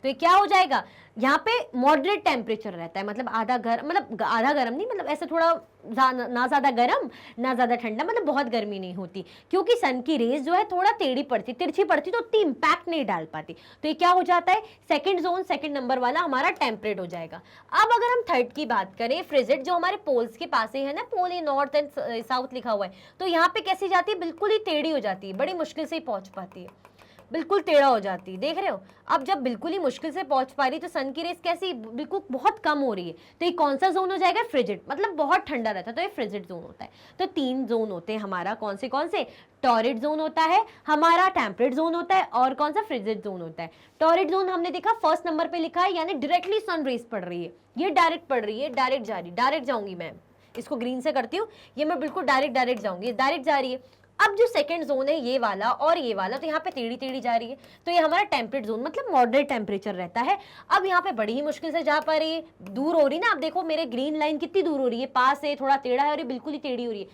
Speaker 1: तो ये क्या हो जाएगा? यहाँ पे मॉडरेट टेम्परेचर रहता है, मतलब आधा गर्म नहीं, मतलब ऐसे थोड़ा ना ज़्यादा गर्म ना ज़्यादा ठंडा, मतलब बहुत गर्मी नहीं होती, क्योंकि सन की रेज जो है थोड़ा टेढ़ी पड़ती, तिरछी पड़ती, तो उतनी इम्पैक्ट नहीं डाल पाती। तो ये क्या हो जाता है? सेकंड जोन, सेकंड नंबर वाला हमारा टेम्परेट हो जाएगा। अब अगर हम थर्ड की बात करें, फ्रिजिड, जो हमारे पोल्स के पास ही है ना, पोल ये नॉर्थ एंड साउथ लिखा हुआ है, तो यहाँ पे कैसी जाती है? बिल्कुल ही टेढ़ी हो जाती है, बड़ी मुश्किल से ही पहुंच पाती है, बिल्कुल टेढ़ा हो जाती है, देख रहे हो? अब जब बिल्कुल ही मुश्किल से पहुंच पा रही, तो सन की रेस कैसी? बिल्कुल बहुत कम हो रही है, तो ये कौन सा जोन हो जाएगा? फ्रिजिड, मतलब बहुत ठंडा रहता है, तो ये फ्रिजिड जोन होता है। तो 3 जोन होते हैं हमारा, कौन से? टॉरिड जोन होता है हमारा, टेम्परेट जोन होता है, और कौन सा? फ्रिजिड जोन होता है। टॉरिड जोन हमने देखा फर्स्ट नंबर पे लिखा है, यानी डायरेक्टली सन रेस पड़ रही है, ये डायरेक्ट पड़ रही है, डायरेक्ट जा रही, डायरेक्ट जाऊंगी मैं, इसको ग्रीन से करती हूँ, ये मैं बिल्कुल डायरेक्ट जाऊंगी, डायरेक्ट जा रही है। अब जो सेकंड जोन है ये वाला और ये वाला, तो यहाँ पे टेढ़ी टेढ़ी जा रही है, तो ये हमारा टेम्परेट जोन, मतलब मॉडरेट टेम्परेचर रहता है। अब यहाँ पे बड़ी ही मुश्किल से जा पा रही है, दूर हो रही ना, आप देखो मेरे ग्रीन लाइन कितनी दूर हो रही है, पास है, थोड़ा टेढ़ा है, और ये बिल्कुल ही टेढ़ी हो रही है।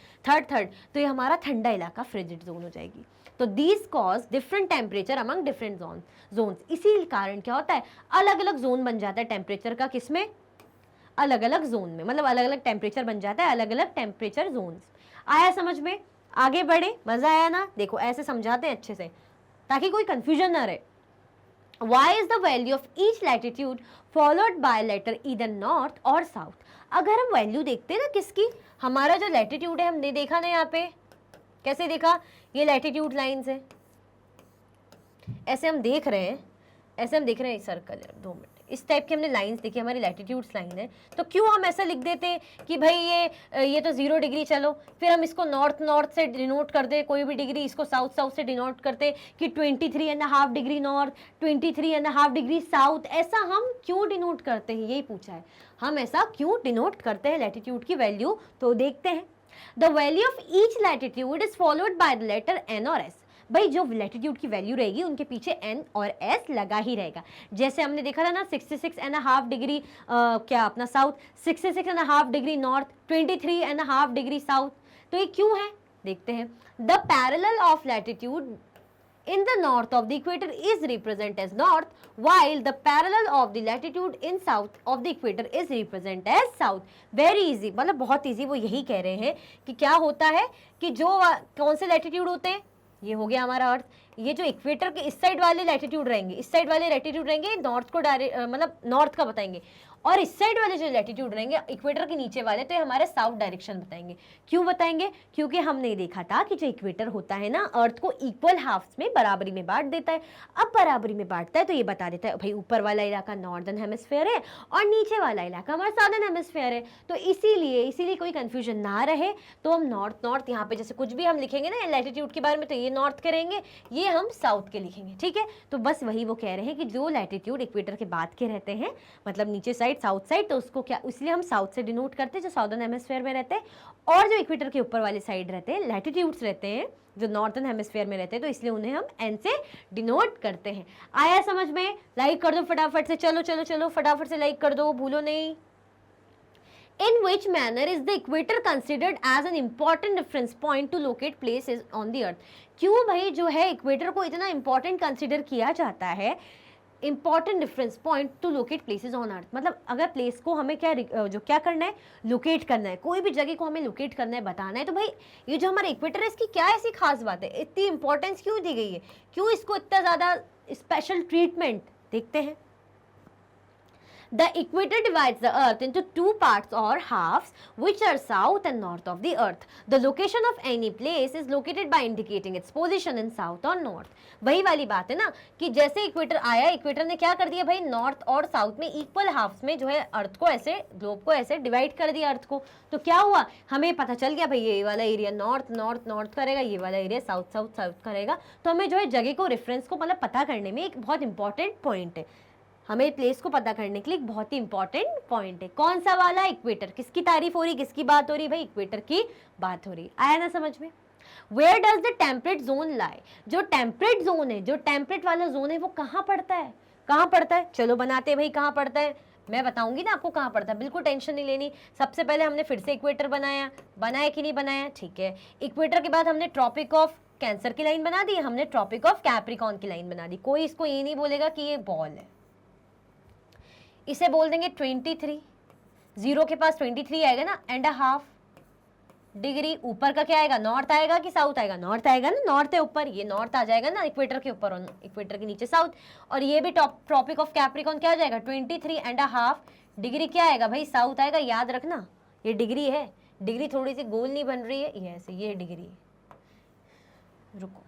Speaker 1: थर्ड, तो ये हमारा ठंडा इलाका, फ्रिजिड जोन हो जाएगी। तो these cause different temperature among different zones. इसी कारण क्या होता है? अलग अलग जोन बन जाता है टेम्परेचर का, किसमें? अलग अलग जोन में, मतलब अलग अलग टेम्परेचर बन जाता है, अलग अलग टेम्परेचर जोन्स। आया समझ में? आगे बढ़े, मजा आया ना? देखो ऐसे समझाते हैं अच्छे से, ताकि कोई कंफ्यूजन ना रहे। Why is the value of each latitude followed by letter either north or south? अगर हम वैल्यू देखते हैं ना किसकी, हमारा जो लैटिट्यूड है हमने देखा ना यहाँ पे, कैसे देखा, ये लैटिट्यूड लाइंस है, ऐसे हम देख रहे हैं, ऐसे हम देख रहे हैं सर्कल है, 2 मिनट, इस टाइप की हमने लाइंस देखी, हमारी लैटिट्यूड्स लाइन है, तो क्यों हम ऐसा लिख देते हैं कि भाई ये तो 0 डिग्री, चलो फिर हम इसको नॉर्थ से डिनोट कर दे, कोई भी डिग्री, इसको साउथ से डिनोट करते कि 23.5 डिग्री नॉर्थ, 23.5 डिग्री साउथ, ऐसा हम क्यों डिनोट करते हैं, यही पूछा है, हम ऐसा क्यों डिनोट करते हैं लैटिट्यूड की वैल्यू, तो देखते हैं। The value of each latitude is followed by the letter N और एस। भाई जो लैटिट्यूड की वैल्यू रहेगी उनके पीछे एन और एस लगा ही रहेगा। जैसे हमने देखा था ना 66.5 डिग्री क्या अपना south, 66.5 degree north, 23.5 degree south, तो ये क्यों है देखते हैं। The parallel of latitude in the north of the equator is represented as north, while the parallel of the latitude in south of the equator is represented as south. Very easy, मतलब बहुत easy, वो यही कह रहे हैं कि क्या होता है कि जो कौन से लैटिट्यूड होते हैं, ये हो गया हमारा अर्थ, ये जो इक्वेटर के इस साइड वाले लैटिट्यूड रहेंगे, इस साइड वाले लैटिट्यूड रहेंगे नॉर्थ को डायरेक्ट मतलब नॉर्थ का बताएंगे, और इस साइड वाले जो लैटिट्यूड रहेंगे इक्वेटर के नीचे वाले, तो ये हमारे साउथ डायरेक्शन बताएंगे। क्यों बताएंगे, क्योंकि हमने देखा था कि जो इक्वेटर होता है ना, अर्थ को इक्वल हाफ्स में बराबरी में बांट देता है। अब बराबरी में बांटता है तो ये बता देता है भाई ऊपर वाला इलाका नॉर्दर्न हेमिस्फीयर है और नीचे वाला इलाका हमारा साउदर्न हेमिस्फीयर है। तो इसीलिए कोई कंफ्यूजन ना रहे तो हम नॉर्थ यहाँ पे जैसे कुछ भी हम लिखेंगे ना लैटिट्यूड के बारे में, तो ये नॉर्थ करेंगे, ये हम साउथ के लिखेंगे, ठीक है। तो बस वही वो कह रहे हैं कि जो लैटिट्यूड इक्वेटर के बाद के रहते हैं, मतलब नीचे साइड साउथ साइड, तो उसको क्या, इसलिए हम साउथ से डिनोट करते हैं जो साउदर्न हेमिस्फीयर में रहते हैं, और जो इक्वेटर के ऊपर वाले साइड रहते हैं लैटिट्यूड्स रहते हैं जो नॉर्थर्न हेमिस्फीयर में रहते हैं, तो इसलिए उन्हें हम एन से डिनोट करते हैं। आया समझ में? लाइक कर दो फटाफट से, चलो फटाफट से लाइक कर दो, भूलो नहीं। In which manner is the equator considered as an important reference point to locate places on the earth? क्यों भाई जो है इक्वेटर को इतना इंपॉर्टेंट कंसिडर किया जाता है, important difference point two locate places on earth, मतलब अगर प्लेस को हमें क्या करना है, लोकेट करना है, कोई भी जगह को हमें लोकेट करना है, बताना है, तो भाई ये जो हमारा इक्वेटर है इसकी क्या ऐसी खास बात है, इतनी इंपॉर्टेंस क्यों दी गई है, क्यों इसको इतना ज़्यादा स्पेशल ट्रीटमेंट, देखते हैं। The equator divides the earth into 2 parts or halves, which are south and north of the earth. The location of any place is located by indicating its position in south or north. वही वाली बात है ना कि जैसे इक्वेटर आया, इक्वेटर ने क्या कर दिया भाई, नॉर्थ और साउथ में इक्वल हाफ्स में जो है अर्थ को ऐसे, ग्लोब को ऐसे डिवाइड कर दिया अर्थ को, तो क्या हुआ, हमें पता चल गया भाई ये वाला एरिया नॉर्थ करेगा, ये वाला एरिया साउथ करेगा। तो हमें जो है जगह को, रेफरेंस को मतलब पता करने में एक बहुत इंपॉर्टेंट पॉइंट है, हमें प्लेस को पता करने के लिए एक बहुत ही इंपॉर्टेंट पॉइंट है। कौन सा वाला, इक्वेटर। किसकी तारीफ हो रही, किसकी बात हो रही, भाई इक्वेटर की बात हो रही। आया ना समझ में? Where does the temperate zone lie, जो टेम्परेट जोन है, जो टेम्परेट वाला जोन है वो कहाँ पड़ता है, कहाँ पड़ता है, चलो बनाते हैं भाई, कहाँ पड़ता है, मैं बताऊंगी ना आपको कहाँ पड़ता है, बिल्कुल टेंशन नहीं लेनी। सबसे पहले हमने फिर से इक्वेटर बनाया कि नहीं बनाया, ठीक है। इक्वेटर के बाद हमने ट्रॉपिक ऑफ कैंसर की लाइन बना दी, हमने ट्रॉपिक ऑफ कैप्रिकॉर्न की लाइन बना दी। कोई इसको ये नहीं बोलेगा कि ये बॉल है, इसे बोल देंगे 23, जीरो के पास 23 आएगा ना, एंड हाफ डिग्री। ऊपर का क्या आएगा, नॉर्थ आएगा कि साउथ आएगा, नॉर्थ आएगा ना, नॉर्थ है ऊपर, ये नॉर्थ आ जाएगा ना इक्वेटर के ऊपर और इक्वेटर के नीचे साउथ। और ये भी ट्रॉपिक ऑफ कैप्रिकॉर्न क्या आ जाएगा, 23.5 डिग्री क्या आएगा भाई, साउथ आएगा। याद रखना ये डिग्री है, डिग्री थोड़ी सी गोल नहीं बन रही है, ये ऐसे, ये डिग्री। रुको,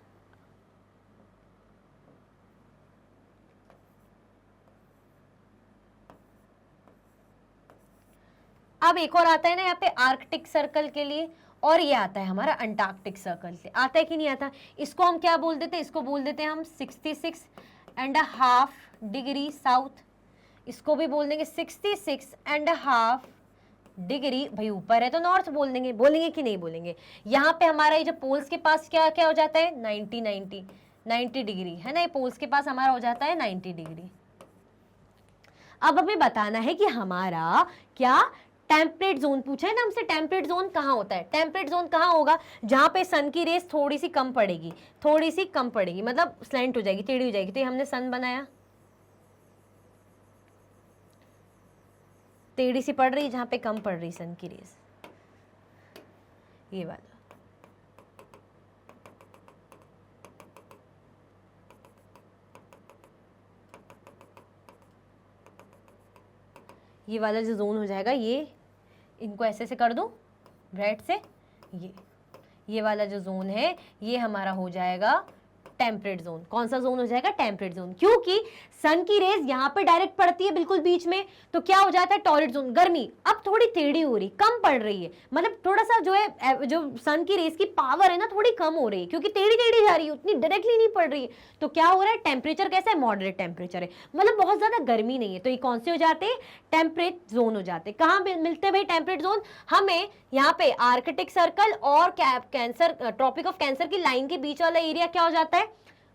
Speaker 1: अब एक और आता है ना यहाँ पे आर्कटिक सर्कल के लिए, और ये आता है हमारा अंटार्कटिक सर्कल से, आता है कि नहीं आता। इसको हम क्या बोल देते हैं, इसको बोल देते हैं हम 66.5 डिग्री साउथ, इसको भी बोल देंगे 66.5 डिग्री। भाई ऊपर है तो नॉर्थ बोल देंगे, बोलेंगे कि नहीं बोलेंगे। यहाँ पे हमारा ये जो पोल्स के पास क्या क्या हो जाता है, 90 डिग्री है ना, ये पोल्स के पास हमारा हो जाता है 90 डिग्री। अब हमें बताना है कि हमारा क्या टेम्परेट जोन पूछा है ना हमसे, टेम्परेट जोन कहाँ होता है, टेम्परेट जोन कहाँ होगा, जहाँ पे सन की रेस थोड़ी सी कम पड़ेगी, मतलब स्लैंट हो जाएगी, टेढ़ी हो जाएगी। तो हमने सन बनाया, टेढ़ी सी पड़ रही, जहाँ पे कम पड़ रही सन की रेस, ये वाला। ये वाला जो जोन हो जाएगा, ये इनको ऐसे से कर दूं रेड से, ये वाला जो जोन है ये हमारा हो जाएगा टेम्परेट जोन। कौन सा जोन हो जाएगा? टेम्परेट जोन, क्योंकि सन की रेज यहाँ पे डायरेक्ट पड़ती है बिल्कुल बीच में, तो क्या हो जाता है? Torrid zone. गर्मी अब थोड़ी टेढ़ी हो रही, कम पड़ रही है, मतलब थोड़ा सा जो है, जो सन की रेज की पावर है ना थोड़ी कम हो रही है, क्योंकि टेढ़ी टेढ़ी जा रही है, उतनी डायरेक्टली नहीं पड़ रही है। तो क्या हो रहा है? टेम्परेचर कैसा है? मॉडरेट टेम्परेचर है, मतलब बहुत ज्यादा गर्मी नहीं है। तो ये कौन से हो जाते हैं? टेम्परेट जोन हो जाते हैं। कहाँ मिलते हैं भाई टेम्परेट जोन? हमें यहाँ पे आर्कटिक सर्कल और कैंसर, ट्रॉपिक ऑफ कैंसर की लाइन के बीच वाला एरिया क्या हो जाता है?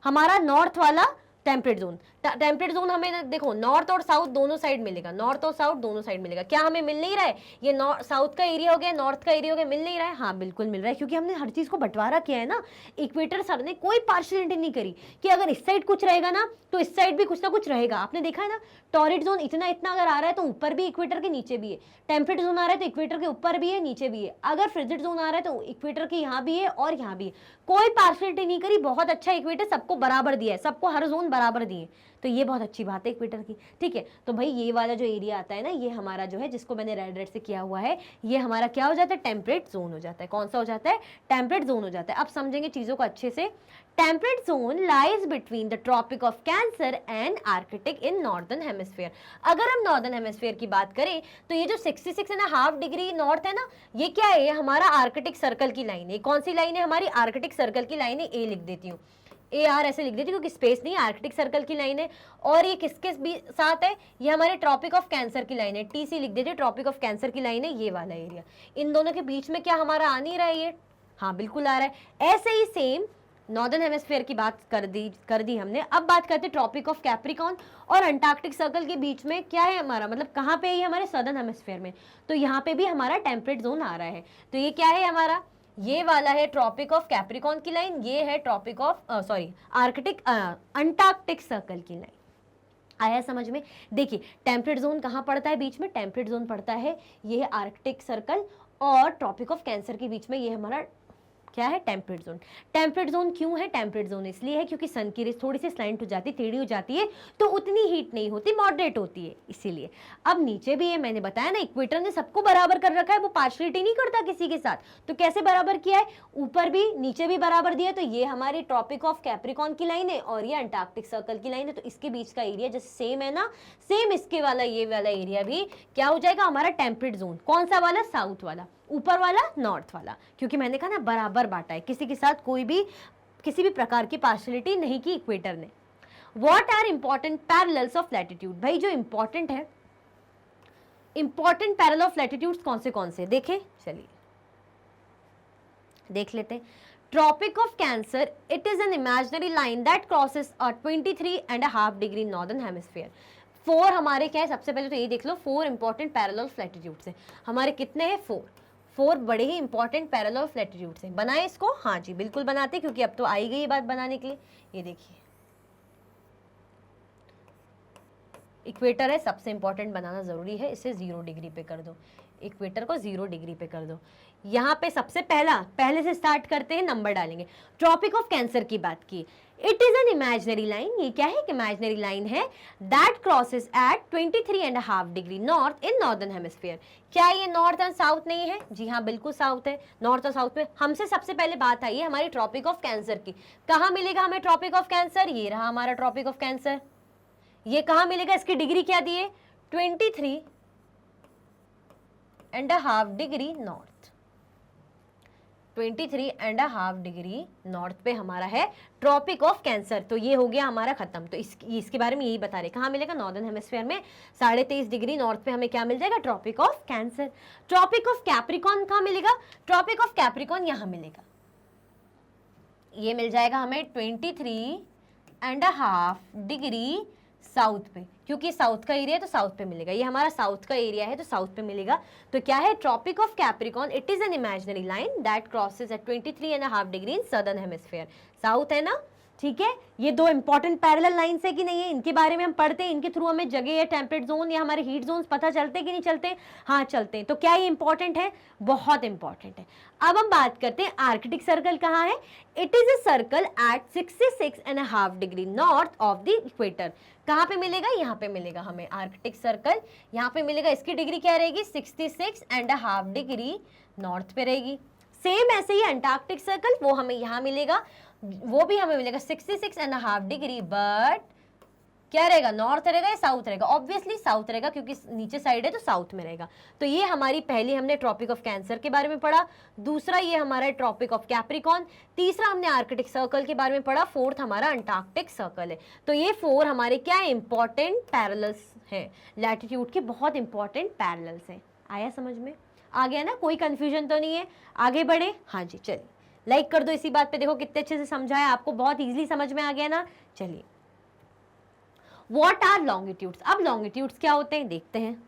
Speaker 1: हमारा नॉर्थ वाला टेम्परेट जोन। टेम्परेट जोन हमें देखो नॉर्थ और साउथ दोनों साइड मिलेगा, नॉर्थ और साउथ दोनों साइड मिलेगा। क्या हमें मिल नहीं रहा है? ये साउथ का एरिया हो गया, नॉर्थ का एरिया हो गया, मिल नहीं रहा है? हाँ बिल्कुल मिल रहा है, क्योंकि हमने हर चीज को बंटवारा किया है ना। इक्वेटर सर ने कोई पार्शियलिटी नहीं करी कि अगर इस साइड कुछ रहेगा ना तो इस साइड भी कुछ ना कुछ रहेगा। आपने देखा है ना, टॉरिड जोन इतना इतना अगर आ रहा है तो ऊपर भी इक्वेटर के नीचे भी है, टेम्परेट जोन आ रहा है तो इक्वेटर के ऊपर भी है नीचे भी है, अगर फ्रिजिड जोन आ रहा है तो इक्वेटर के यहाँ भी है और यहाँ भी है। कोई पार्शियलिटी नहीं करी, बहुत अच्छा इक्वेटर, सबको बराबर दिया है, सबको हर जोन बराबर दिए, तो ये बहुत अच्छी बात है इक्वेटर की। ठीक है, तो भाई ये वाला जो एरिया आता है ना, ये हमारा जो है जिसको मैंने रेड रेड से किया हुआ है, ये हमारा क्या हो जाता है? टेम्परेट जोन हो जाता है। कौन सा हो जाता है? टेम्परेट जोन हो जाता है। अब समझेंगे चीजों को अच्छे से। Temperate zone lies between the tropic of cancer and arctic in northern hemisphere. अगर हम नॉर्दर्न हेमिस्फीयर की बात करें तो ये जो 66.5 डिग्री नॉर्थ है ना, ये क्या है? ये हमारा आर्कटिक सर्कल की लाइन है। कौन सी लाइन है? हमारी आर्कटिक सर्कल की लाइन है। ए लिख देती हूँ, AR ऐसे लिख देती हूँ क्योंकि स्पेस नहीं, आर्कटिक सर्कल की लाइन है। और ये किसके साथ है? ये हमारे ट्रॉपिक ऑफ कैंसर की लाइन है, TC लिख देते, ट्रॉपिक ऑफ कैंसर की लाइन है ये वाला एरिया। इन दोनों के बीच में क्या हमारा आ नहीं रहा है ये? हाँ बिल्कुल आ रहा है। ऐसे ही सेम नॉर्दर्न हेमिस्फीयर की बात कर दी हमने। अब बात करते हैं ट्रॉपिक ऑफ कैप्रिकॉन और अंटार्कटिक सर्कल के बीच में क्या है हमारा, मतलब कहाँ पे है हमारे सदर्न हेमिस्फीयर में, तो यहाँ पे भी हमारा टेम्परेट जोन आ रहा है। तो ये क्या है हमारा? ये वाला है ट्रॉपिक ऑफ कैप्रिकॉन की लाइन, ये है tropic of arctic antarctic circle की लाइन। आया समझ में? देखिए टेम्परेट जोन कहाँ पड़ता है बीच में? टेम्परेट जोन पड़ता है, ये है आर्कटिक सर्कल और ट्रॉपिक ऑफ कैंसर के बीच में ये हमारा क्या है? Temperate zone. टेम्परेट जोन क्यों है? टेम्परेट जोन इसलिए है क्योंकि सन की रेस थोड़ी सी स्लैंट हो जाती है, टेढ़ी हो जाती है, तो उतनी हीट नहीं होती, मॉडरेट होती है इसीलिए। अब नीचे भी है, मैंने बताया ना इक्वेटर ने सबको बराबर कर रखा है, वो पार्शियलिटी नहीं करता किसी के साथ। तो कैसे बराबर किया है? ऊपर भी नीचे भी बराबर दिया। तो ये हमारी ट्रॉपिक ऑफ कैप्रिकॉन की लाइन है और ये अंटार्कटिक सर्कल की लाइन है, तो इसके बीच का एरिया जैसे सेम है ना, सेम इसके वाला ये वाला एरिया भी क्या हो जाएगा हमारा? Temperate zone. कौन सा वाला? साउथ वाला। ऊपर वाला नॉर्थ वाला, क्योंकि मैंने कहा ना बराबर बांटा है, किसी के साथ कोई भी किसी भी प्रकार की पार्शियलिटी नहीं की इक्वेटर ने। What are important parallels of latitude? भाई जो इंपॉर्टेंट है, इंपॉर्टेंट पैरेलल ऑफ लैटिट्यूड्स कौन से देखें, चलिए देख लेते हैं। Tropic of cancer, it is an imaginary line that crosses 23.5 degree northern hemisphere. 4 हमारे क्या है? सबसे पहले तो ये देख लो, 4 इंपॉर्टेंट पैरेलल ऑफ लैटिट्यूड्स हैं हमारे। कितने हैं? 4 बड़े ही इंपॉर्टेंट पैरेलल ऑफ लैटिट्यूड्स हैं। बनाए इसको? हाँ जी बिल्कुल बनाते, क्योंकि अब तो आई गई बात बनाने के लिए। ये देखिए इक्वेटर है, सबसे इंपॉर्टेंट बनाना जरूरी है, इसे 0 डिग्री पे कर दो, इक्वेटर को 0 डिग्री पे कर दो। यहाँ पे सबसे पहले से स्टार्ट करते हैं, नंबर डालेंगे। ट्रॉपिक ऑफ कैंसर की बात की, it is an imaginary line. ये क्या है? इमेजिनरी लाइन है that crosses at 23.5 degree north in northern hemisphere. क्या ये नॉर्थ और साउथ नहीं है? जी हाँ बिल्कुल साउथ है। नॉर्थ और साउथ में हमसे सबसे पहले बात आई है हमारी ट्रॉपिक ऑफ कैंसर की। कहाँ मिलेगा हमें ट्रॉपिक ऑफ कैंसर? ये रहा हमारा ट्रॉपिक ऑफ कैंसर। ये कहाँ मिलेगा? इसकी डिग्री क्या दी है? 23.5 डिग्री नॉर्थ। 23.5 डिग्री नॉर्थ पे हमारा है ट्रॉपिक ऑफ कैंसर। तो ये हो गया हमारा खत्म। तो इसके बारे में यही बता रहे, कहाँ मिलेगा? नॉर्दर्न हेमिस्फीयर में 23.5 डिग्री नॉर्थ पे हमें क्या मिल जाएगा? Tropic of cancer. Tropic of capricorn कहाँ मिलेगा? ट्रॉपिक ऑफ कैप्रिकॉन यहाँ मिलेगा, ये मिल जाएगा हमें 23.5 डिग्री साउथ पे, क्योंकि साउथ का एरिया है तो साउथ पे मिलेगा। ये हमारा साउथ का एरिया है तो साउथ पे मिलेगा। तो क्या है? Tropic of capricorn, it is an imaginary line that crosses at 23.5 degree in southern hemisphere. South है ना, ठीक है, ये दो इंपॉर्टेंट पैरेलल लाइंस है कि नहीं है, इनके बारे में हम पढ़ते हैं, इनके थ्रू हमें जगह या टेम्परेट जोन या हमारे हीट जोन्स पता चलते हैं कि नहीं चलते? हाँ चलते हैं। तो क्या ये इंपॉर्टेंट है? बहुत इंपॉर्टेंट है। अब हम बात करते हैं आर्कटिक सर्कल कहाँ है। It is a circle eight 66.5 degree north of the equator. कहाँ पे मिलेगा? यहाँ पे मिलेगा हमें आर्कटिक सर्कल, यहाँ पे मिलेगा। इसकी डिग्री क्या रहेगी? 66.5 डिग्री नॉर्थ पे रहेगी। सेम ऐसे ही अंटार्कटिक सर्कल, वो हमें यहाँ मिलेगा, वो भी हमें मिलेगा 66.5 डिग्री, बट क्या रहेगा? नॉर्थ रहेगा या साउथ रहेगा? ऑब्वियसली साउथ रहेगा, क्योंकि नीचे साइड है तो साउथ में रहेगा। तो ये हमारी पहली हमने ट्रॉपिक ऑफ कैंसर के बारे में पढ़ा, दूसरा ये हमारा ट्रॉपिक ऑफ कैप्रिकॉन, तीसरा हमने आर्कटिक सर्कल के बारे में पढ़ा, फोर्थ हमारा अंटार्कटिक सर्कल है। तो ये 4 हमारे क्या इंपॉर्टेंट पैरेलल्स हैं, लैटिट्यूड के बहुत इंपॉर्टेंट पैरेलल्स हैं। आया समझ में? आ गया ना? कोई कंफ्यूजन तो नहीं है? आगे बढ़े? हाँ जी, चलिए लाइक कर दो इसी बात पे। देखो कितने अच्छे से समझाया आपको, बहुत इजीली समझ में आ गया ना। चलिए, व्हाट आर लॉन्गिट्यूड्स? अब लॉन्गिट्यूड्स क्या होते हैं देखते हैं।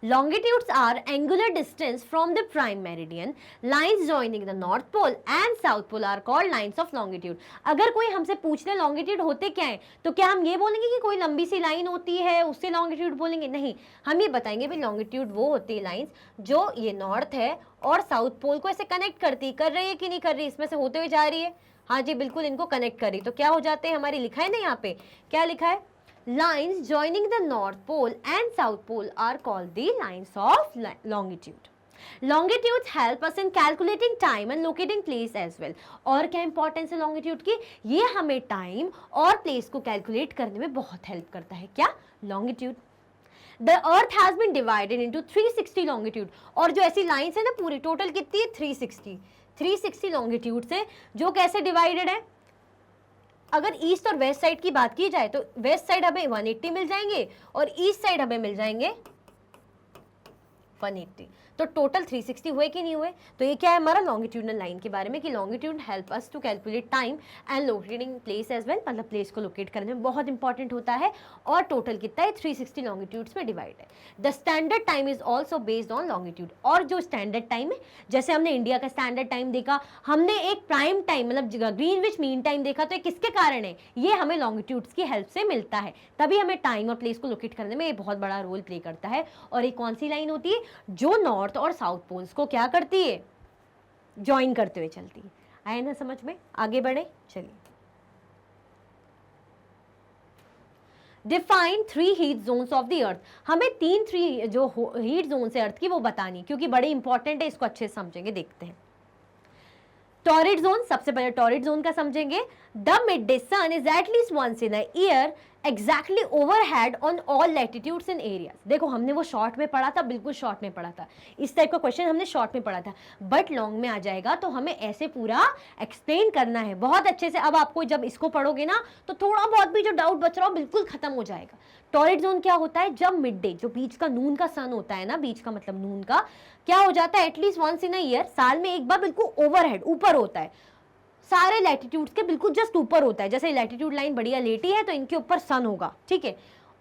Speaker 1: Longitudes are angular distance from the prime meridian. Lines joining the North Pole and South Pole are called lines of longitude. अगर कोई हमसे पूछ ले longitude होते क्या है, तो क्या हम ये बोलेंगे कि कोई लंबी सी लाइन होती है उससे longitude बोलेंगे? नहीं, हम ये बताएंगे भाई longitude वो होती है लाइंस जो ये नॉर्थ है और साउथ पोल को ऐसे कनेक्ट करती, कर रही है कि नहीं कर रही, इसमें से होते हुए जा रही है। हाँ जी बिल्कुल, इनको कनेक्ट करी तो क्या हो जाते हैं हमारी, लिखा है ना यहाँ पे, क्या लिखा है? Lines joining the North Pole and South Pole are called the lines of longitude. Longitudes help us in calculating time and locating place as well. और क्या इंपॉर्टेंस है longitude की? ये हमें टाइम और प्लेस को कैलकुलेट करने में बहुत हेल्प करता है। क्या? longitude. The Earth has been divided into 360 longitude. और जो ऐसी लाइन्स है ना पूरी, टोटल कितनी है? 360 लॉन्गिट्यूड से, जो कैसे डिवाइडेड है? अगर ईस्ट और वेस्ट साइड की बात की जाए तो वेस्ट साइड हमें 180 मिल जाएंगे और ईस्ट साइड हमें मिल जाएंगे 180। तो टोटल 360 हुए कि नहीं हुए? तो ये क्या है हमारा लॉन्गिट्यूडनल लाइन के बारे में कि longitude help us to calculate time and locating place as well, मतलब प्लेस को लोकेट करने में बहुत इंपॉर्टेंट होता है। और टोटल कितना है? 360 लॉन्गिट्यूड्स में डिवाइड है। The standard time is also based on longitude. और जो स्टैंडर्ड टाइम है, जैसे हमने इंडिया का स्टैंडर्ड टाइम देखा, हमने एक प्राइम टाइम मतलब ग्रीनविच मीन टाइम देखा, तो ये किसके कारण है? ये हमें लॉन्गिट्यूड्स की हेल्प से मिलता है, तभी हमें टाइम और प्लेस को लोकेट करने में ये बहुत बड़ा रोल प्ले करता है। और ये कौन सी लाइन होती है? जो नॉर्थ और साउथ पोल्स को क्या करती है? ज्वाइन करते हुए चलती है। आए ना समझ में? आगे बढ़े, चलिए। Define 3 heat zones of the earth. हमें 3 जो हीट जोन्स है अर्थ की वो बतानी, क्योंकि बड़े इंपॉर्टेंट है, इसको अच्छे से समझेंगे। देखते हैं। टॉरिड जोन, सबसे पहले टॉरिड जोन का समझेंगे। The mid day sun is at least once in a year exactly overhead on all latitudes and areas. देखो हमने वो शॉर्ट में पढ़ा था, बिल्कुल शॉर्ट में पढ़ा था, इस टाइप का क्वेश्चन हमने शॉर्ट में पढ़ा था, बट लॉन्ग में आ जाएगा तो हमें ऐसे पूरा एक्सप्लेन करना है बहुत अच्छे से। अब आपको जब इसको पढ़ोगे ना तो थोड़ा बहुत भी जो डाउट बच रहा हो बिल्कुल खत्म हो जाएगा। टॉरिड जोन क्या होता है? जब मिड डे, जो बीच का नून का सन होता है ना, बीच का मतलब नून का, क्या हो जाता है? At least once in a year, साल में एक बार बिल्कुल ओवरहेड ऊपर होता है, सारे लैटिट्यूड्स के बिल्कुल जस्ट ऊपर होता है। जैसे लैटिट्यूड लाइन बढ़िया लेटी है तो इनके ऊपर सन होगा, ठीक है।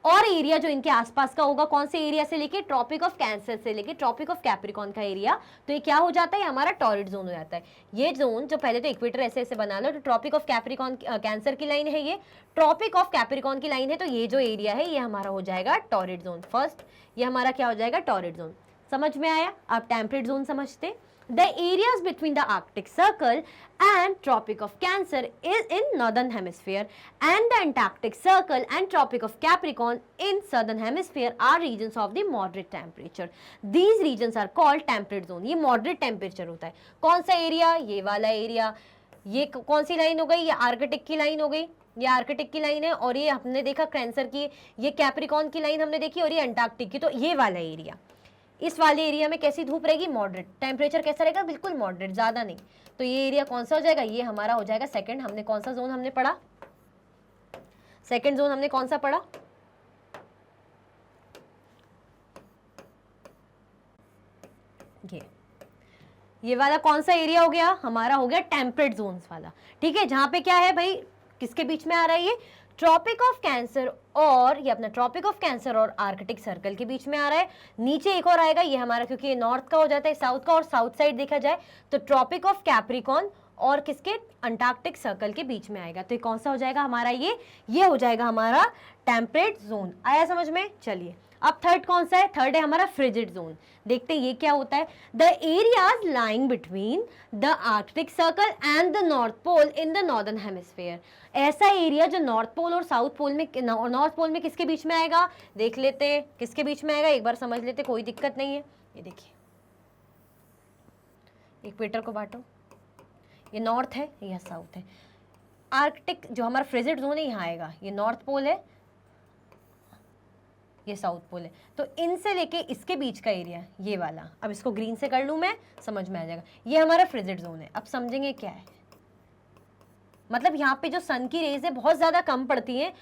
Speaker 1: और एरिया जो इनके आसपास का होगा, कौन से एरिया से लेके? ट्रॉपिक ऑफ कैंसर से लेके ट्रॉपिक ऑफ कैप्रिकॉन का एरिया। तो ये क्या हो जाता है? हमारा टॉरिड जोन हो जाता है। ये जोन जो पहले तो इक्वेटर ऐसे ऐसे बना लो, तो ट्रॉपिक ऑफ कैप्रिकॉन कैंसर की लाइन है, ये ट्रॉपिक ऑफ कैप्रिकॉन की लाइन है, तो ये जो एरिया है ये हमारा हो जाएगा टॉरिड जोन। फर्स्ट ये हमारा क्या हो जाएगा? Torrid zone. समझ में आया? आप टेम्परेट जोन समझते। The areas between the Arctic Circle and Tropic of Cancer is in Northern Hemisphere, and the Antarctic Circle and Tropic of Capricorn in Southern Hemisphere are regions of the moderate temperature. These regions are called temperate zone. ये moderate temperature होता है। कौन सा एरिया? ये वाला एरिया। ये कौन सी लाइन हो गई? ये आर्कटिक की लाइन हो गई, ये आर्कटिक की लाइन है, और ये हमने देखा कैंसर की, ये कैप्रिकॉन की लाइन हमने देखी, और ये अंटार्कटिक की। तो ये वाला एरिया, इस वाले एरिया में कैसी धूप रहेगी? मॉडरेट। टेम्परेचर कैसा रहेगा? बिल्कुल मॉडरेट, ज्यादा नहीं। तो ये एरिया कौन सा हो जाएगा? ये हमारा हो जाएगा सेकंड। हमने कौन सा जोन हमने पढ़ा? सेकंड जोन हमने कौन सा पढ़ा? ये वाला कौन सा एरिया हो गया? हमारा हो गया टेम्परेट जोन्स वाला, ठीक है। जहां पे क्या है भाई, किसके बीच में आ रहा है? ये ट्रॉपिक ऑफ कैंसर, और ये अपना ट्रॉपिक ऑफ कैंसर और आर्कटिक सर्कल के बीच में आ रहा है। नीचे एक और आएगा, ये हमारा, क्योंकि ये नॉर्थ का हो जाता है, साउथ का, और साउथ साइड देखा जाए तो ट्रॉपिक ऑफ कैप्रिकॉन और किसके, अंटार्कटिक सर्कल के बीच में आएगा। तो ये कौन सा हो जाएगा हमारा, ये हो जाएगा हमारा टेम्परेट जोन। आया समझ में? चलिए अब थर्ड कौन सा है, थर्ड है हमारा फ्रिजिड जोन। देखते हैं ये क्या होता है। The areas lying between the Arctic Circle and the North Pole in the northern hemisphere. ऐसा एरिया जो नॉर्थ पोल और साउथ पोल में, नॉर्थ पोल में किसके बीच में आएगा, देख लेते हैं किसके बीच में आएगा, एक बार समझ लेते, कोई दिक्कत नहीं है। ये देखिए, इक्वेटर को बांटो, ये नॉर्थ है, यह साउथ है। आर्कटिक जो हमारा फ्रिजिड जोन है यहाँ आएगा, ये नॉर्थ पोल है, ये साउथ पोल है। तो इनसे लेके इसके बीच का एरिया ये वाला, अब इसको ग्रीन से कर लूँ मैं, समझ में आ जाएगा। ये हमारा फ्रिजिड जोन है। अब समझेंगे क्या है, मतलब यहाँ पे जो सन की रेज है बहुत ज़्यादा कम पड़ती है,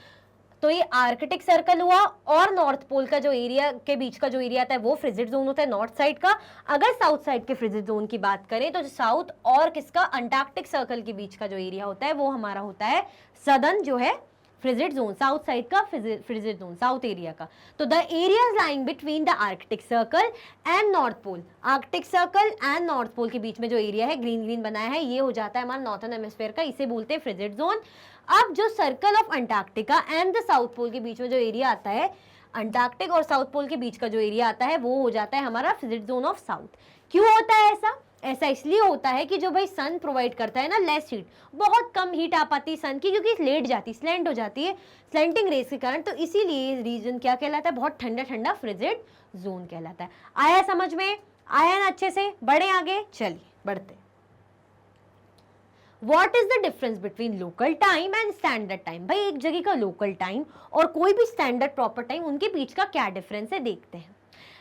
Speaker 1: तो ये आर्कटिक सर्कल हुआ, और नॉर्थ पोल का जो एरिया के बीच का जो एरिया आता है वो फ्रिजिड जोन होता है नॉर्थ साइड का। अगर साउथ साइड के फ्रिजिड जोन की बात करें तो साउथ और किसका, अंटार्कटिक सर्कल के बीच का जो एरिया होता है वो हमारा होता है सदर्न जो है फ्रिजिड जोन, साउथ साइड का फ्रिजिड जोन, साउथ एरिया का। तो the areas lying between the Arctic Circle and North Pole, Arctic Circle and North Pole के बीच में जो एरिया है ग्रीन ग्रीन बनाया है, ये हो जाता है हमारा नॉर्थर्न हेमिस्फीयर का, इसे बोलते हैं फ्रिजिड जोन। अब जो circle of Antarctica and the South Pole के बीच में जो एरिया आता है, अंटार्कटिक और साउथ पोल के बीच का जो एरिया आता है वो हो जाता है हमारा फ्रिजिड जोन ऑफ साउथ। क्यों होता है ऐसा? ऐसा इसलिए होता है कि जो भाई सन प्रोवाइड करता है ना लेस हीट, बहुत कम हीट आ पाती है सन की, क्योंकि लेट जाती, स्लेंट हो जाती है स्लेंटिंग रेस के कारण, तो इसीलिए रीजन क्या कहलाता है, बहुत ठंडा ठंडा फ्रिजिड जोन कहलाता है। आया समझ में? आया ना अच्छे से? बढ़े आगे, चलिए बढ़ते। What is the difference between local time and standard time? भाई एक जगह का लोकल टाइम और कोई भी स्टैंडर्ड प्रॉपर टाइम, उनके बीच का क्या डिफरेंस है देखते हैं।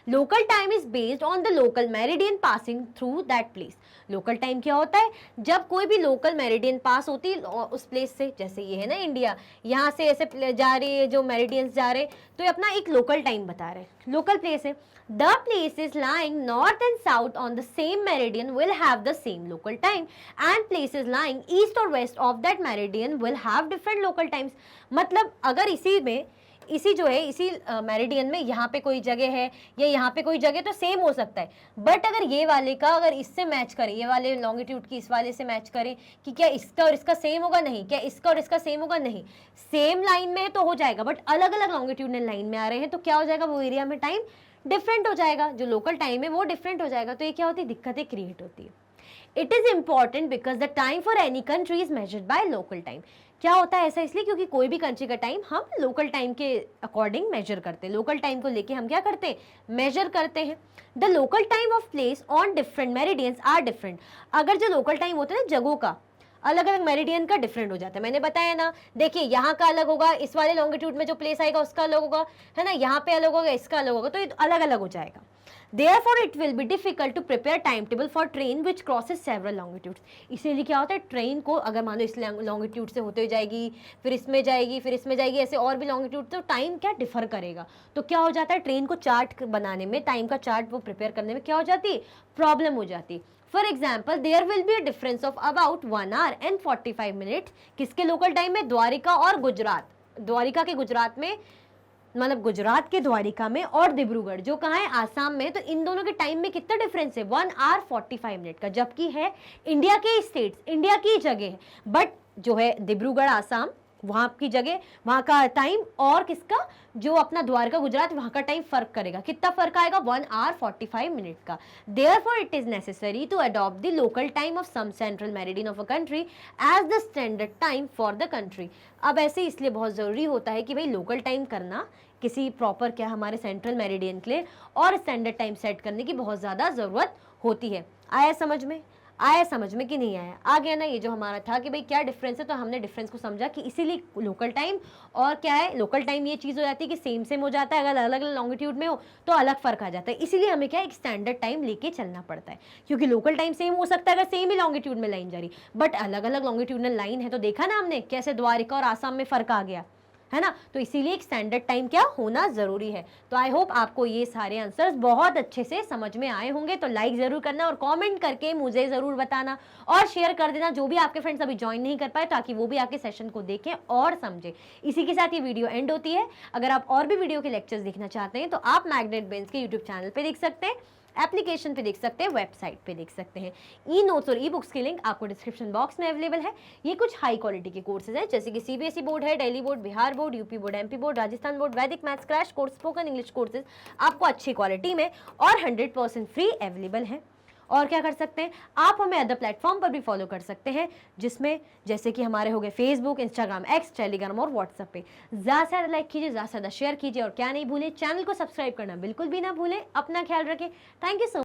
Speaker 1: Local time is based on the local meridian passing through that place. Local time क्या होता है, जब कोई भी लोकल मेरिडियन पास होती है उस प्लेस से, जैसे ये है ना इंडिया, यहाँ से ऐसे जा रही है जो मेरिडियंस जा रहे, तो ये अपना एक लोकल टाइम बता रहे हैं, लोकल प्लेस है। The places lying north and south on the same meridian will have the same local time, and places lying east or west of that meridian will have different local times. मतलब अगर इसी जो है इसी मेरिडियन में यहाँ पे कोई जगह है या यहाँ पे कोई जगह, तो सेम हो सकता है, बट अगर ये वाले का अगर इससे मैच करें, ये वाले लॉन्गिट्यूड की इस वाले से मैच करें कि क्या इसका और इसका सेम होगा, नहीं, क्या इसका और इसका सेम होगा, नहीं, सेम लाइन में है तो हो जाएगा, बट अलग अलग लॉन्गिट्यूडनल लाइन में आ रहे हैं तो क्या हो जाएगा, वो एरिया में टाइम डिफरेंट हो जाएगा, जो लोकल टाइम है वो डिफरेंट हो जाएगा। तो ये क्या होती है, दिक्कतें क्रिएट होती है। It is important because the time for any country is measured by local time. क्या होता है ऐसा इसलिए क्योंकि कोई भी कंट्री का टाइम हम लोकल टाइम के अकॉर्डिंग मेजर करते हैं, लोकल टाइम को लेके हम क्या करते हैं, मेजर करते हैं। The local time of place on different meridians are different. अगर जो लोकल टाइम होता है ना जगहों का, अलग अलग मेरिडियन का डिफरेंट हो जाता है, मैंने बताया ना, देखिए यहाँ का अलग होगा, इस वाले लॉन्गिट्यूड में जो प्लेस आएगा उसका अलग होगा, है ना, यहाँ पे अलग होगा, इसका अलग होगा, तो ये अलग अलग हो जाएगा। Therefore, it will be difficult to prepare timetable for train which crosses several longitudes. इसीलिए क्या होता है, ट्रेन को अगर मान लो इस लॉन्गिट्यूड से होते जाएगी, फिर इसमें जाएगी, फिर इसमें जाएगी, ऐसे और भी लॉन्गिट्यूड, तो टाइम क्या डिफर करेगा। तो क्या हो जाता है, ट्रेन को चार्ट बनाने में, टाइम का चार्ट वो प्रिपेयर करने में क्या हो जाती है, प्रॉब्लम हो जाती है। For example, there will be a difference of about 1 hour and 45 minutes किसके लोकल टाइम में, द्वारिका और गुजरात, द्वारिका के गुजरात में, मतलब गुजरात के द्वारिका में, और डिब्रूगढ़ जो कहाँ है, आसाम में, तो इन दोनों के टाइम में कितना डिफरेंस है, 1 hour 45 minutes का, जबकि है इंडिया के स्टेट्स, इंडिया की जगह है, बट जो है डिब्रूगढ़ आसाम वहाँ की जगह, वहाँ का टाइम, और किसका, जो अपना द्वारका गुजरात, वहाँ का टाइम फर्क करेगा, कितना फर्क आएगा, 1 hour 45 minutes का। Therefore, it is necessary to adopt the local time of some central meridian of a country as the standard time for the country. अब ऐसे इसलिए बहुत ज़रूरी होता है कि भाई लोकल टाइम करना किसी प्रॉपर क्या हमारे सेंट्रल मेरिडियन के लिए, और स्टैंडर्ड टाइम सेट करने की बहुत ज़्यादा ज़रूरत होती है। आया समझ में? आया समझ में कि नहीं आया? आ गया ना, ये जो हमारा था कि भाई क्या डिफरेंस है, तो हमने डिफरेंस को समझा कि इसीलिए लोकल टाइम और क्या है, लोकल टाइम ये चीज़ हो जाती है कि सेम सेम हो जाता है, अगर अलग अलग लॉन्गिट्यूड में हो तो अलग फर्क आ जाता है, इसीलिए हमें क्या एक स्टैंडर्ड टाइम लेके चलना पड़ता है, क्योंकि लोकल टाइम सेम हो सकता है अगर सेम ही लॉन्गिट्यूड में लाइन जा रही, बट अलग अलग लॉन्गिट्यूडनल लाइन है, तो देखा ना हमने कैसे द्वारिका और आसाम में फ़र्क आ गया, है ना, तो इसीलिए एक स्टैंडर्ड टाइम क्या होना ज़रूरी है। तो आई होप आपको ये सारे आंसर्स बहुत अच्छे से समझ में आए होंगे। तो लाइक ज़रूर करना और कमेंट करके मुझे ज़रूर बताना, और शेयर कर देना जो भी आपके फ्रेंड्स अभी ज्वाइन नहीं कर पाए, ताकि वो भी आके सेशन को देखें और समझें। इसी के साथ ये वीडियो एंड होती है। अगर आप और भी वीडियो के लेक्चर्स देखना चाहते हैं तो आप मैग्नेट ब्रेन्स के यूट्यूब चैनल पर देख सकते हैं। एप्लीकेशन पे देख सकते हैं, वेबसाइट पे देख सकते हैं। ई नोट्स और ई बुक्स की लिंक आपको डिस्क्रिप्शन बॉक्स में अवेलेबल है। ये कुछ हाई क्वालिटी के कोर्सेज हैं, जैसे कि सीबीएसई बोर्ड है, Delhi board, Bihar board, UP board, MP board, Rajasthan board, वैदिक maths crash course, spoken English courses आपको अच्छी क्वालिटी में और 100% फ्री अवेलेबल है। और क्या कर सकते हैं, आप हमें अदर प्लेटफॉर्म पर भी फॉलो कर सकते हैं, जिसमें जैसे कि हमारे हो गए फेसबुक, इंस्टाग्राम, एक्स, टेलीग्राम और व्हाट्सएप पे। ज़्यादा से ज़्यादा लाइक कीजिए, ज़्यादा से ज़्यादा शेयर कीजिए और क्या नहीं भूलें, चैनल को सब्सक्राइब करना बिल्कुल भी ना भूलें। अपना ख्याल रखें। Thank you so